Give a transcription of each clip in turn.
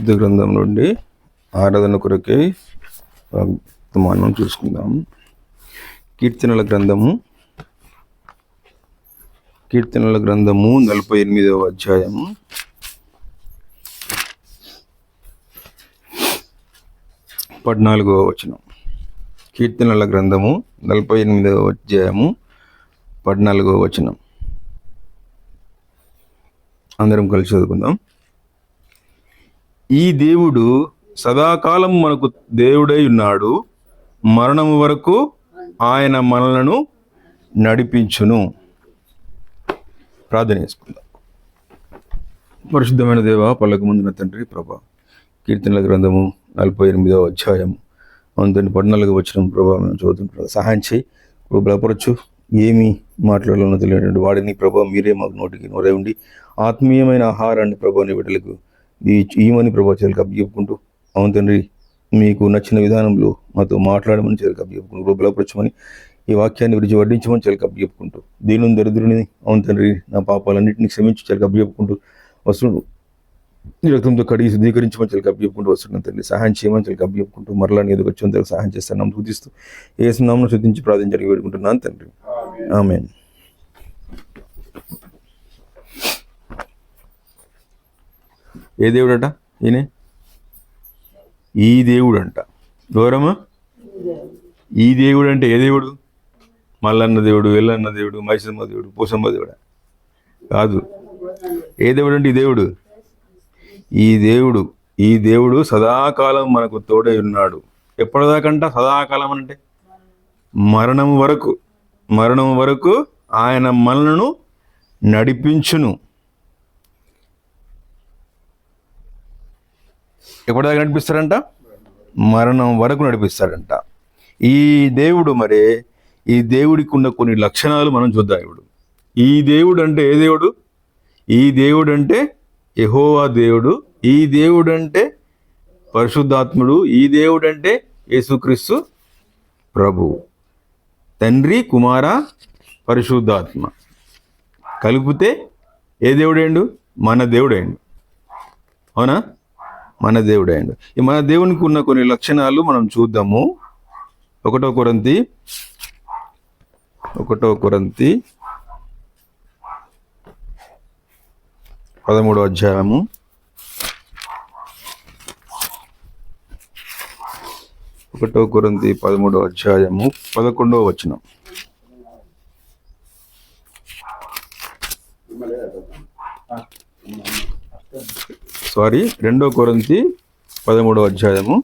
పరిశుద్ధ గ్రంథం నుండి ఆరాధన కొరకై వర్తమానం చూసుకుందాం. కీర్తనల గ్రంథము 48వ అధ్యాయము 14వ వచనం. కీర్తనల గ్రంథము 48వ అధ్యాయము 14వ వచనం. అందరం కలిసి చదువుకుందాం. ఈ దేవుడు సదాకాలం మనకు దేవుడై ఉన్నాడు, మరణము వరకు ఆయన మనలను నడిపించును. ప్రార్థన చేసుకుందాం. పరిశుద్ధమైన దేవ, పల్లకు ముందున తండ్రి, ప్రభా, కీర్తనల గ్రంథము 48వ అధ్యాయము 14వ వచనం ప్రభా మేము చదువుతుంటాం. సహాయం చేయి, బలపరచు. ఏమి మాట్లాడాలనో తెలియనటువంటి వాడిని ప్రభా మీరే మాకు నోటికి నోరై ఉండి ఆత్మీయమైన ఆహారాన్ని ప్రభాని బిడ్డలకు ఈమని ప్రభా చేయాలి అప్పచెప్పుకుంటూ, అవును తండ్రి, మీకు నచ్చిన విధానంలో మాతో మాట్లాడమని చేయాలి అప్పచెప్పుకుంటూ, బలపరచమని ఈ వాక్యాన్ని విడిచి వడ్డించమని చేయాలి అప్పచెప్పుకుంటూ, దీని దరిద్రుని అవును తండ్రి నా పాపాలన్నింటినీ క్షమించి చేయాలి అప్పచెప్పుకుంటూ వస్తుడు రక్తంతో కడిగి శుద్ధీకరించమని చేయాలి అప్పచెప్పుకుంటూ వస్తున్నాను తండ్రి. సహాయం చేయమని చేయాలి అప్పచెప్పుకుంటూ మరలా ఎదుగు వచ్చి సహాయం చేస్తాను సూచిస్తూ యేసు నామమున స్తుతించి ప్రార్థించి వేడుకుంటున్నాను తండ్రి. ఆమేన్. ఏ దేవుడట ఈయన? ఈ దేవుడు అంట. గౌరమ్మ, ఈ దేవుడు అంటే ఏ దేవుడు? మల్లన్న దేవుడు, ఎల్లన్న దేవుడు, మైసమ్మ దేవుడు, పూసమ్మ దేవుడా? కాదు. ఏ దేవుడు అంటే ఈ దేవుడు సదాకాలం మనకు తోడై ఉన్నాడు. ఎప్పటిదాకంట? సదాకాలం అంటే మరణం వరకు ఆయన మనలను నడిపించును. ఎప్పటిదాకా నడిపిస్తాడంట? మరణం వరకు నడిపిస్తాడంట. ఈ దేవుడు మరి ఈ దేవుడికి ఉన్న కొన్ని లక్షణాలు మనం చూద్దాం. ఇప్పుడు ఈ దేవుడు అంటే ఏ దేవుడు? ఈ దేవుడు అంటే యెహోవా దేవుడు. ఈ దేవుడు అంటే పరిశుద్ధాత్ముడు. ఈ దేవుడు అంటే యేసుక్రీస్తు ప్రభువు. తండ్రి, కుమార, పరిశుద్ధాత్మ కలిపితే ఏ దేవుడేండు? మన దేవుడేండు. అవునా? మన దేవుడేండు. ఈ మన దేవునికి ఉన్న కొన్ని లక్షణాలు మనం చూద్దాము. 1 కొరింథీ 13వ అధ్యాయము 13వ అధ్యాయము 11వ వచనం. 2 కొరింథీ 13వ అధ్యాయము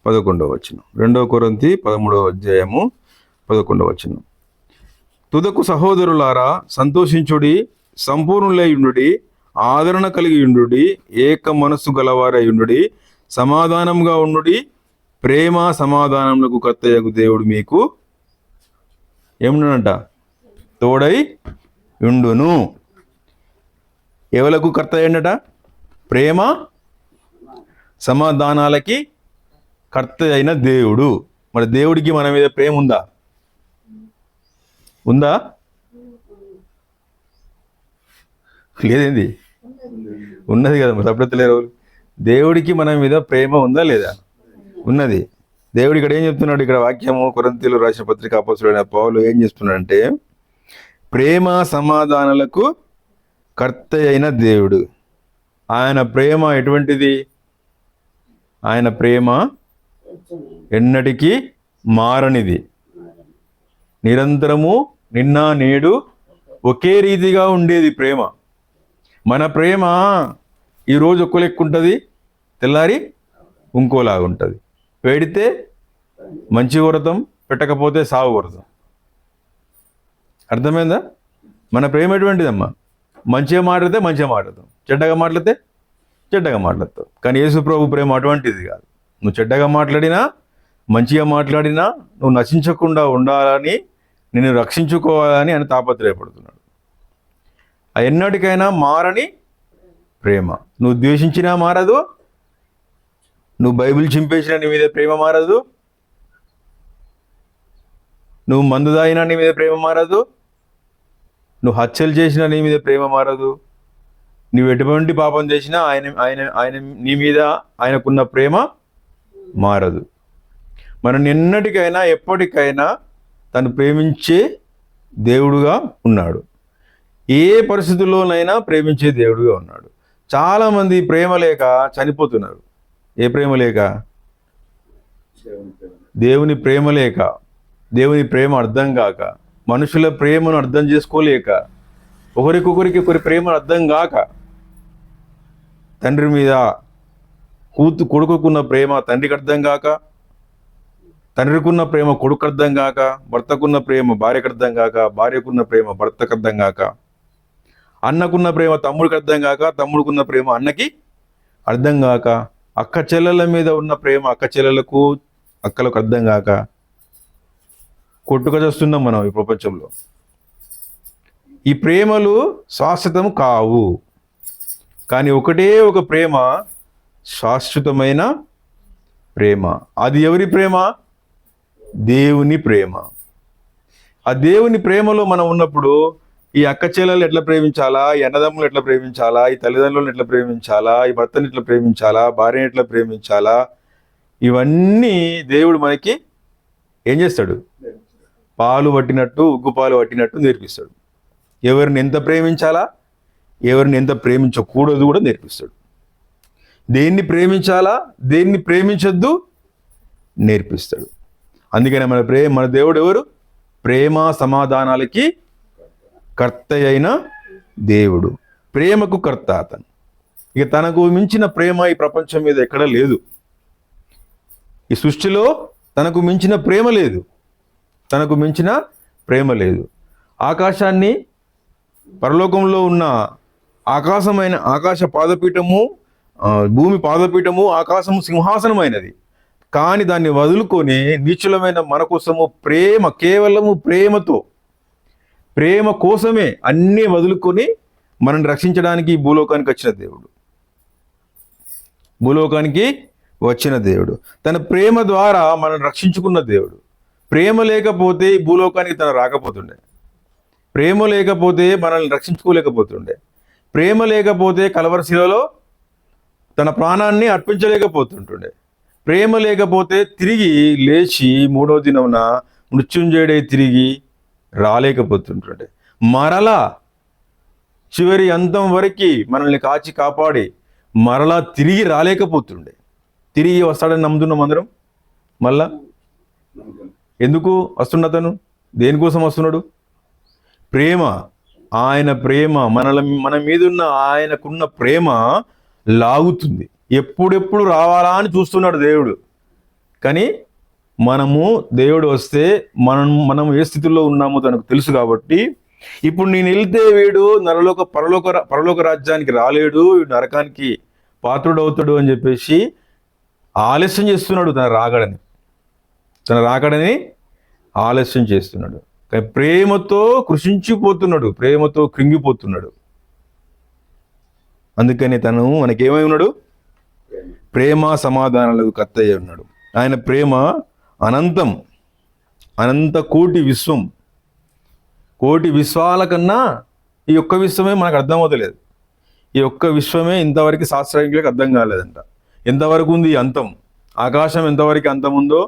11వ వచనం. 2 కొరింథీ 13వ అధ్యాయము 11వ వచనం. తుదకు సహోదరులారా, సంతోషించుడి, సంపూర్ణులై ఉండుడి, ఆదరణ కలిగి ఉండుడి, ఏక మనస్సు గలవారై ఉండుడి, సమాధానంగా ఉండుడి, ప్రేమ సమాధానములకు కర్తయగు దేవుడు మీకు ఏముండునంట? తోడై ఉండును. ఎవలకు కర్త అయ్యండట? ప్రేమ సమాధానాలకి కర్త అయిన దేవుడు. మరి దేవుడికి మన మీద ప్రేమ ఉందా? లేదేంది? ఉన్నది కదా. మరి తప్పలేదు లేరు. దేవుడికి మన మీద ప్రేమ ఉందా లేదా? ఉన్నది. దేవుడు ఇక్కడ ఏం చెప్తున్నాడు? ఇక్కడ వాక్యము కొరింథీయులు రాసిన పత్రిక అపోస్తలుడైన పౌలు ఏం చేస్తున్నాడంటే, ప్రేమ సమాధానాలకు కర్త అయిన దేవుడు. ఆయన ప్రేమ ఎటువంటిది? ఆయన ప్రేమ ఎన్నటికీ మారనిది, నిరంతరము నిన్న నేడు ఒకే రీతిగా ఉండేది ప్రేమ. మన ప్రేమ ఈరోజు ఒక్కో లెక్క ఉంటుంది, తెల్లారి ఇంకోలాగా ఉంటుంది. పెడితే మంచి వ్రతం, పెట్టకపోతే సాగు వ్రతం. అర్థమైందా? మన ప్రేమ ఎటువంటిదమ్మా? మంచిగా మాట్లాడితే మంచిగా మాట్లాడతాం, చెడ్డగా మాట్లాడితే చెడ్డగా మాట్లాడతాం. కానీ యేసు ప్రభు ప్రేమ అటువంటిది కాదు. నువ్వు చెడ్డగా మాట్లాడినా మంచిగా మాట్లాడినా నువ్వు నశించకుండా ఉండాలని, నిన్ను రక్షించుకోవాలని ఆయన తాపత్రయపడుతున్నాడు. ఎన్నటికైనా మారని ప్రేమ. నువ్వు ద్వేషించినా మారదు, నువ్వు బైబిల్ చింపేసినా నీ మీద ప్రేమ మారదు, నువ్వు మందు తాగినా నీ మీద ప్రేమ మారదు, నువ్వు హత్యలు చేసినా నీ మీద ప్రేమ మారదు, నువ్వు ఎటువంటి పాపం చేసినా ఆయన ఆయన ఆయన నీ మీద ఆయనకున్న ప్రేమ మారదు. మనం ఎన్నటికైనా ఎప్పటికైనా తను ప్రేమించే దేవుడుగా ఉన్నాడు. ఏ పరిస్థితుల్లోనైనా ప్రేమించే దేవుడుగా ఉన్నాడు. చాలామంది ప్రేమ లేక చనిపోతున్నారు. ఏ ప్రేమ లేక? దేవుని ప్రేమ లేక, దేవుని ప్రేమ అర్థం కాక, మనుషుల ప్రేమను అర్థం చేసుకోలేక, ఒకరికొకరికి ఒకరి ప్రేమను అర్థం కాక, తండ్రి మీద కొడుకుకున్న ప్రేమ తండ్రికి అర్థం కాక, తండ్రికున్న ప్రేమ కొడుకు అర్థం కాక, భర్తకున్న ప్రేమ భార్యకు అర్థం కాక, భార్యకున్న ప్రేమ భర్తకు అర్థం కాక, అన్నకున్న ప్రేమ తమ్ముడికి అర్థం కాక, తమ్ముడికున్న ప్రేమ అన్నకి అర్థం కాక, అక్క చెల్లెల మీద ఉన్న ప్రేమ అక్క చెల్లెలకు అక్కలకు అర్థం కాక కొట్టుక చేస్తున్నాం మనం ఈ ప్రపంచంలో. ఈ ప్రేమలు శాశ్వతం కావు. కానీ ఒకటే ఒక ప్రేమ శాశ్వతమైన ప్రేమ. అది ఎవరి ప్రేమ? దేవుని ప్రేమ. ఆ దేవుని ప్రేమలో మనం ఉన్నప్పుడు ఈ అక్క చెల్లెలు ఎట్లా ప్రేమించాలా, ఈ అన్నదమ్ములు ఎట్లా ప్రేమించాలా, ఈ తల్లిదండ్రులను ఎట్లా ప్రేమించాలా, ఈ భర్తని ఎట్లా ప్రేమించాలా, భార్యని ఎట్లా ప్రేమించాలా, ఇవన్నీ దేవుడు మనకి ఏం చేస్తాడు? పాలు పట్టినట్టు, ఉగ్గు పాలు పట్టినట్టు నేర్పిస్తాడు. ఎవరిని ఎంత ప్రేమించాలా, ఎవరిని ఎంత ప్రేమించకూడదు కూడా నేర్పిస్తాడు. దేన్ని ప్రేమించాలా, దేన్ని ప్రేమించొద్దు నేర్పిస్తాడు. అందుకనే మన దేవుడు ఎవరు? ప్రేమ సమాధానాలకి కర్త అయిన దేవుడు. ప్రేమకు కర్త అతను. ఇక తనకు మించిన ప్రేమ ఈ ప్రపంచం మీద ఎక్కడ లేదు. ఈ సృష్టిలో తనకు మించిన ప్రేమ లేదు. తనకు మించిన ప్రేమ లేదు. ఆకాశాన్ని, పరలోకంలో ఉన్న ఆకాశ పాదపీఠము, భూమి పాదపీఠము, ఆకాశము సింహాసనమైనది. కానీ దాన్ని వదులుకొని నీచులమైన మన కోసము ప్రేమ, కేవలము ప్రేమతో, ప్రేమ కోసమే అన్నీ వదులుకొని మనల్ని రక్షించడానికి ఈ భూలోకానికి వచ్చిన దేవుడు. భూలోకానికి వచ్చిన దేవుడు తన ప్రేమ ద్వారా మనల్ని రక్షించుకున్న దేవుడు. ప్రేమ లేకపోతే ఈ భూలోకానికి తను రాకపోతుండే. ప్రేమ లేకపోతే మనల్ని రక్షించుకోలేకపోతుండే. ప్రేమ లేకపోతే కలవరి శిలలో తన ప్రాణాన్ని అర్పించలేకపోతుంటుండే. ప్రేమ లేకపోతే తిరిగి లేచి 3వ దినమున మృత్యుంజయుడై తిరిగి రాలేకపోతుంటుండే. మరలా చివరి అంతం వరకు మనల్ని కాచి కాపాడి మరలా తిరిగి రాలేకపోతుండే. తిరిగి వస్తాడని నమ్ముతున్నాం అందరం. మళ్ళా ఎందుకు వస్తున్న అతను? దేనికోసం వస్తున్నాడు? ప్రేమ. ఆయన ప్రేమ, మన మీదున్న ఆయనకున్న ప్రేమ లాగుతుంది. ఎప్పుడెప్పుడు రావాలా అని చూస్తున్నాడు దేవుడు. కానీ దేవుడు వస్తే మనం ఏ స్థితిలో ఉన్నామో తనకు తెలుసు. కాబట్టి ఇప్పుడు నేను వెళ్తే వీడు పరలోక రాజ్యానికి రాలేడు, నరకానికి పాత్రుడవుతాడు అని చెప్పేసి ఆలస్యం చేస్తున్నాడు. తన రాకడని ఆలస్యం చేస్తున్నాడు. కానీ ప్రేమతో కృషించిపోతున్నాడు, ప్రేమతో కృంగిపోతున్నాడు. అందుకని తను మనకేమై ఉన్నాడు? ప్రేమ సమాధానాలకు కర్తయ్య ఉన్నాడు. ఆయన ప్రేమ అనంతం, అనంత కోటి విశ్వాల కన్నా ఈ ఒక్క విశ్వమే మనకు అర్థమవుతలేదు. ఈ ఒక్క విశ్వమే ఇంతవరకు శాస్త్రజ్ఞులకు అర్థం కాలేదంట. ఎంతవరకు ఉంది అంతం? ఆకాశం ఎంతవరకు అంతం ఉందో,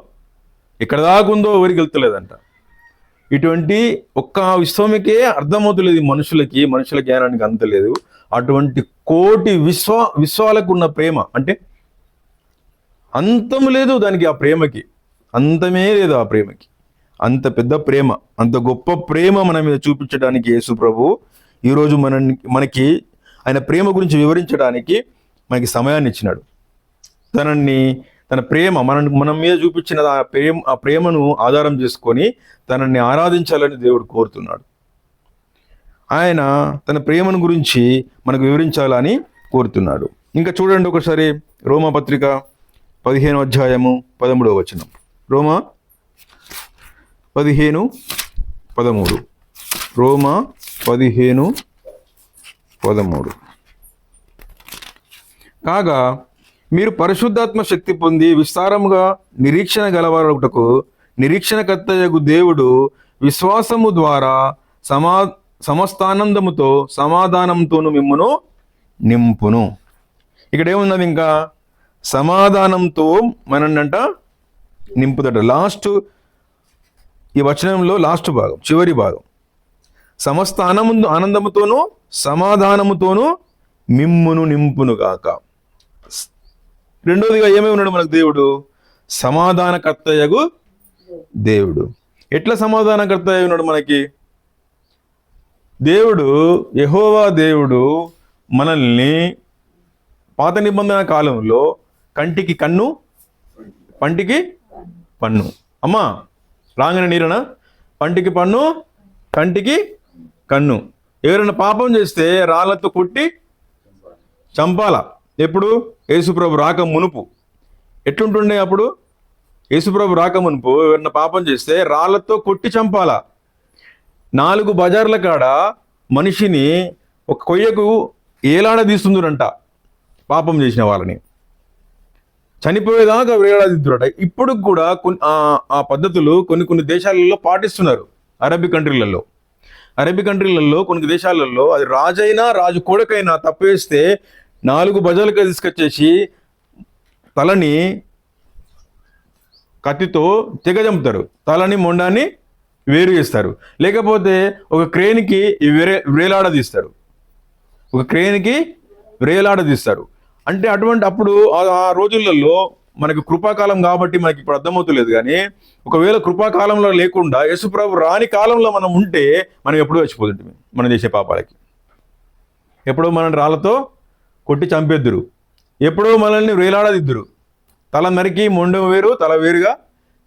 ఎక్కడ దాకా ఉందో ఎవరికి వెళ్తలేదంట. ఇటువంటి ఒక్క విశ్వమికే అర్థమవుతలేదు మనుషుల జ్ఞానానికి అంతలేదు. అటువంటి కోటి విశ్వాలకు ఉన్న ప్రేమ అంటే అంతం లేదు దానికి. ఆ ప్రేమకి అంతమే లేదు. ఆ ప్రేమకి అంత పెద్ద ప్రేమ, అంత గొప్ప ప్రేమ మన మీద చూపించడానికి యేసు ప్రభు ఈరోజు మనకి ఆయన ప్రేమ గురించి వివరించడానికి మనకి సమయాన్ని ఇచ్చినాడు. తన ప్రేమ మన మీద చూపించిన ఆ ప్రేమను ఆధారం చేసుకొని తనని ఆరాధించాలని దేవుడు కోరుతున్నాడు. ఆయన తన ప్రేమను గురించి మనకు వివరించాలని కోరుతున్నాడు. ఇంకా చూడండి ఒకసారి రోమాపత్రిక 15వ అధ్యాయము 13వ వచనం. రోమా 15:13. రోమా 15:13. కాగా మీరు పరిశుద్ధాత్మ శక్తి పొంది విస్తారముగా నిరీక్షణ గలవారొకటకు నిరీక్షణకర్తయగు దేవుడు విశ్వాసము ద్వారా సమస్తానందముతో సమాధానంతోను మిమ్మును నింపును. ఇక్కడ ఏమున్నది? ఇంకా సమాధానంతో మనన్నంట నింపుదట. లాస్ట్ ఈ వచనంలో లాస్ట్ భాగం, చివరి భాగం, సమస్త ఆనందముతోనూ సమాధానముతోనూ మిమ్మును నింపును గాక. రెండోదిగా ఏమేమి ఉన్నాడు మనకు దేవుడు? సమాధానకర్తయగు దేవుడు. ఎట్లా సమాధానకర్త అయి ఉన్నాడు మనకి? దేవుడు, యెహోవా దేవుడు మనల్ని పాత నిబంధన కాలంలో కంటికి కన్ను, పంటికి పన్ను. అమ్మా రాగానే నీరనా? పంటికి పన్ను, కంటికి కన్ను. ఎవరైనా పాపం చేస్తే రాళ్ళతో కొట్టి చంపాల. ఎప్పుడు? యేసుప్రభు రాక మునుపు. ఎట్లుంటుండే అప్పుడు? యేసుప్రభు రాక మునుపు ఎవరైనా పాపం చేస్తే రాళ్ళతో కొట్టి చంపాల. 4 బజార్ల కాడ మనిషిని ఒక కొయ్యకు ఏలాడదీస్తుందంట పాపం చేసిన వాళ్ళని, చనిపోయేదాకా వేలాడదీద్దురట. ఇప్పుడు కూడా ఆ పద్ధతులు కొన్ని దేశాలలో పాటిస్తున్నారు. అరబీ కంట్రీలలో కొన్ని దేశాలలో అది రాజైనా రాజు కొడుకైనా తప్పేస్తే 4 బజార్లుగా తీసుకొచ్చేసి తలని కత్తితో తెగ చంపుతారు. తలని మొండాన్ని వేరు చేస్తారు. లేకపోతే ఒక క్రేన్కి వేలాడదీస్తారు. అంటే అప్పుడు ఆ రోజులలో మనకి కృపాకాలం కాబట్టి మనకి ఇప్పుడు అర్థమవుతలేదు. కానీ ఒకవేళ కృపాకాలంలో లేకుండా యేసుప్రభు రాని కాలంలో మనం ఉంటే మనం ఎప్పుడూ చచ్చిపోతుంటాం. మనం చేసే పాపాలకి ఎప్పుడో మనల్ని రాళ్ళతో కొట్టి చంపేద్దురు, ఎప్పుడో మనల్ని వేలాడదిద్దురు, తల నరికి మొండెం వేరు తల వేరుగా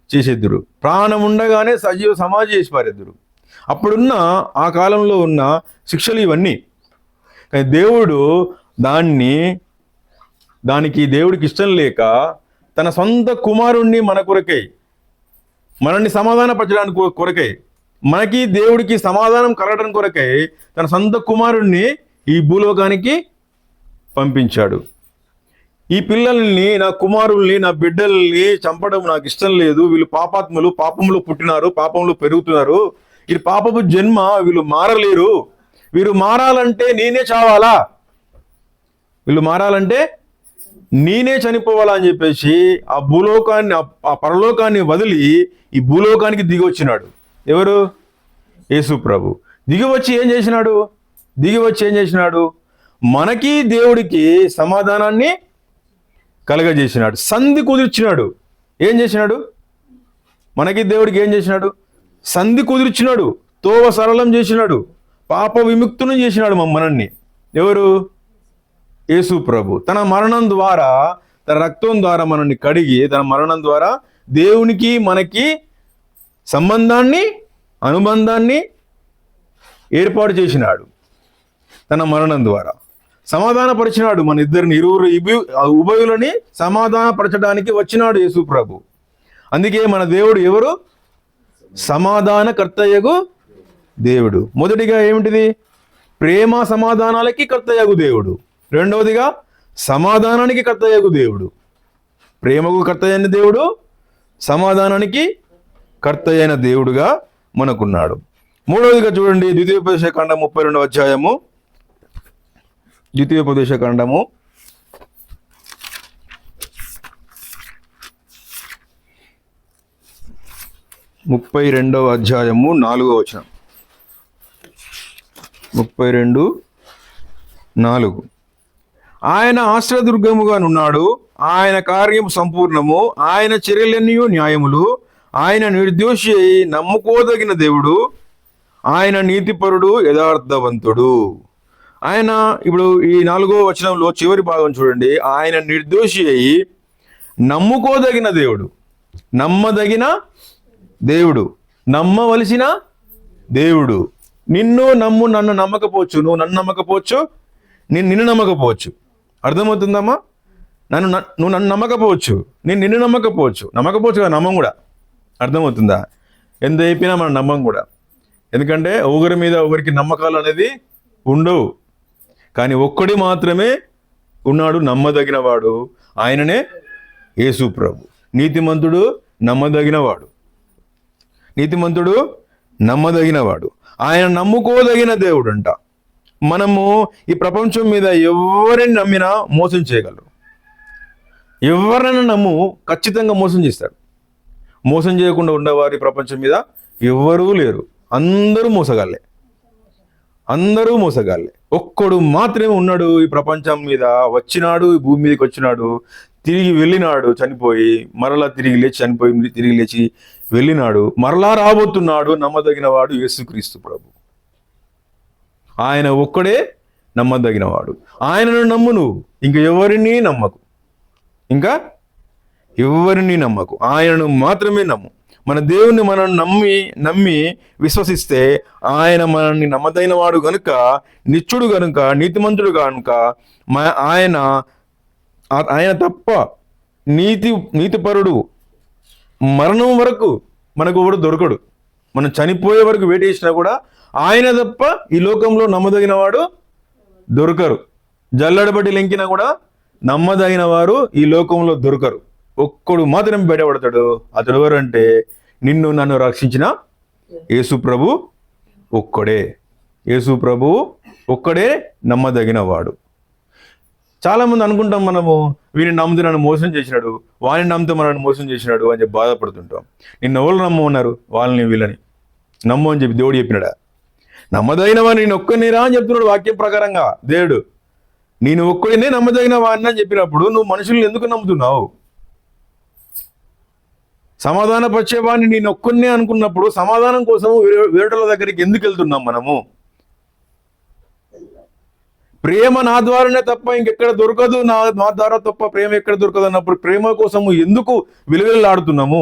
చేసేద్దురు, ప్రాణం ఉండగానే సజీవ సమాధి చేసి పారేద్దురు. అప్పుడున్న ఆ కాలంలో ఉన్న శిక్షలు ఇవన్నీ. కానీ దానికి దేవుడికి ఇష్టం లేక తన సొంత కుమారుణ్ణి మన కొరకై, మనల్ని సమాధానపరచడానికి కొరకై, మనకి దేవుడికి సమాధానం కలగడం కొరకై తన సొంత కుమారుణ్ణి ఈ భూలోకానికి పంపించాడు. ఈ పిల్లల్ని, నా కుమారుల్ని, నా బిడ్డల్ని చంపడం నాకు ఇష్టం లేదు. వీళ్ళు పాపాత్ములు, పాపంలో పుట్టినారు, పాపంలో పెరుగుతున్నారు. ఇది పాపపు జన్మ, వీళ్ళు మారలేరు. వీరు మారాలంటే నేనే చావాలా, వీళ్ళు మారాలంటే నేనే చనిపోవాలా అని చెప్పేసి ఆ భూలోకాన్ని, ఆ పరలోకాన్ని వదిలి ఈ భూలోకానికి దిగి వచ్చినాడు. ఎవరు? యేసు ప్రభు. దిగి వచ్చి ఏం చేసినాడు? మనకి దేవుడికి సమాధానాన్ని కలగజేసినాడు, సంధి కుదిర్చినాడు. ఏం చేసినాడు? మనకి దేవుడికి ఏం చేసినాడు? సంధి కుదిర్చినాడు, తోవ సరళం చేసినాడు, పాప విముక్తులను చేసినాడు మనల్ని. ఎవరు? యేసు ప్రభు. తన మరణం ద్వారా, తన రక్తం ద్వారా మనల్ని కడిగి, తన మరణం ద్వారా దేవునికి మనకి అనుబంధాన్ని ఏర్పాటు చేసినాడు. తన మరణం ద్వారా సమాధానపరిచినాడు. మన ఇరువురు ఉభయులని సమాధానపరచడానికి వచ్చినాడు యేసు ప్రభు. అందుకే మన దేవుడు ఎవరు? సమాధానకర్తయగు దేవుడు. మొదటిగా ఏమిటిది? ప్రేమ సమాధానాలకి కర్తయగు దేవుడు. రెండవదిగా సమాధానానికి కర్తయగు దేవుడు. ప్రేమకు కర్తయైన దేవుడు, సమాధానానికి కర్తయైన దేవుడుగా మనకున్నాడు. మూడవదిగా చూడండి, ద్వితీయోపదేశకాండం 32వ అధ్యాయము. ద్వితీయోపదేశకాండము 32వ అధ్యాయము 4వ వచనం. 32:4. ఆయన ఆశ్రయదుర్గముగా నున్నాడు, ఆయన కార్యము సంపూర్ణము, ఆయన చర్యలన్నీ న్యాయములు, ఆయన నిర్దోషి అయి నమ్ముకోదగిన దేవుడు, ఆయన నీతిపరుడు, యథార్థవంతుడు. ఆయన ఇప్పుడు ఈ 4వ వచనంలో చివరి భాగం చూడండి. ఆయన నిర్దోషి అయి నమ్ముకోదగిన దేవుడు, నమ్మదగిన దేవుడు, నమ్మవలసిన దేవుడు. నిన్ను నన్ను నమ్మకపోవచ్చు, నువ్వు నన్ను నమ్మకపోవచ్చు, నిన్ను నమ్మకపోవచ్చు. అర్థమవుతుందమ్మా? నువ్వు నన్ను నమ్మకపోవచ్చు, నిన్ను నమ్మకపోవచ్చు కదా, నమ్మం కూడా. అర్థమవుతుందా? ఎంత అయిపోయినా మనం నమ్మం కూడా. ఎందుకంటే ఒకరి మీద ఒకరికి నమ్మకాలు అనేది ఉండవు. కానీ ఒక్కడి మాత్రమే ఉన్నాడు, నమ్మదగిన వాడు. ఆయననే యేసు ప్రభు. నీతిమంతుడు, నమ్మదగినవాడు. ఆయన నమ్ముకోదగిన దేవుడు అంట. మనము ఈ ప్రపంచం మీద ఎవరిని నమ్మినా మోసం చేయగలరు. ఎవరైనా నమ్ము ఖచ్చితంగా మోసం చేస్తారు. మోసం చేయకుండా ఉండేవారు ఈ ప్రపంచం మీద ఎవరూ లేరు. అందరూ మోసగాళ్ళే, అందరూ మోసగాళ్ళే. ఒక్కడు మాత్రమే ఉన్నాడు ఈ ప్రపంచం మీద, వచ్చినాడు, ఈ భూమి మీదకి వచ్చినాడు, తిరిగి వెళ్ళినాడు చనిపోయి, మరలా తిరిగి లేచి చనిపోయి తిరిగి లేచి వెళ్ళినాడు, మరలా రాబోతున్నాడు. నమ్మదగిన వాడు యేసుక్రీస్తు ప్రభు. ఆయన ఒక్కడే నమ్మదగిన వాడు. ఆయనను నమ్ము నువ్వు, ఇంకా ఎవరిని నమ్మకు, ఇంకా ఎవరిని నమ్మకు, ఆయనను మాత్రమే నమ్ము. మన దేవుణ్ణి మనం నమ్మి విశ్వసిస్తే ఆయన మనల్ని నమ్మదైన వాడు గనుక, నిత్యుడు గనుక, నీతిమంతుడు గనుక, ఆయన తప్ప నీతిపరుడు మరణం వరకు మనకు ఎవడు దొరకడు. మనం చనిపోయే వరకు వెయిట్ చేసినా కూడా ఆయన తప్ప ఈ లోకంలో నమ్మదగిన వాడు దొరకరు. జల్లడబట్టి లెంకినా కూడా నమ్మదగిన వారు ఈ లోకంలో దొరకరు. ఒక్కడు మాత్రం బయటపడతాడు. అతడు ఎవరంటే నిన్ను నన్ను రక్షించిన యేసు ప్రభు ఒక్కడే. యేసు ప్రభు ఒక్కడే నమ్మదగిన వాడు. చాలామంది అనుకుంటాం మనము, వీడిని నమ్మితే నన్ను మోసం చేసినాడు, వాడిని నమ్మితే మనల్ని మోసం చేసినాడు అని చెప్పి బాధపడుతుంటాం. నిన్ను ఎవరు నమ్మన్నారు? వాళ్ళని వీళ్ళని నమ్ము అని చెప్పి దేవుడు చెప్పినాడా? నమ్మదగిన వాడిని నేను ఒక్కనేరా అని చెప్తున్నాడు వాక్యం ప్రకారంగా దేవుడు. నేను ఒక్కడినే నమ్మదగిన వాడిని అని చెప్పినప్పుడు నువ్వు మనుషుల్ని ఎందుకు నమ్ముతున్నావు? సమాధానపరిచేవాడిని నేను ఒక్కనే అనుకున్నప్పుడు సమాధానం కోసం వేరేటోళ్ళ దగ్గరికి ఎందుకు వెళ్తున్నాం మనము? ప్రేమ నా ద్వారానే తప్ప ఇంకెక్కడ దొరకదు, నా ద్వారా తప్ప ప్రేమ ఎక్కడ దొరకదు అన్నప్పుడు ప్రేమ కోసము ఎందుకు విలువలాడుతున్నాము?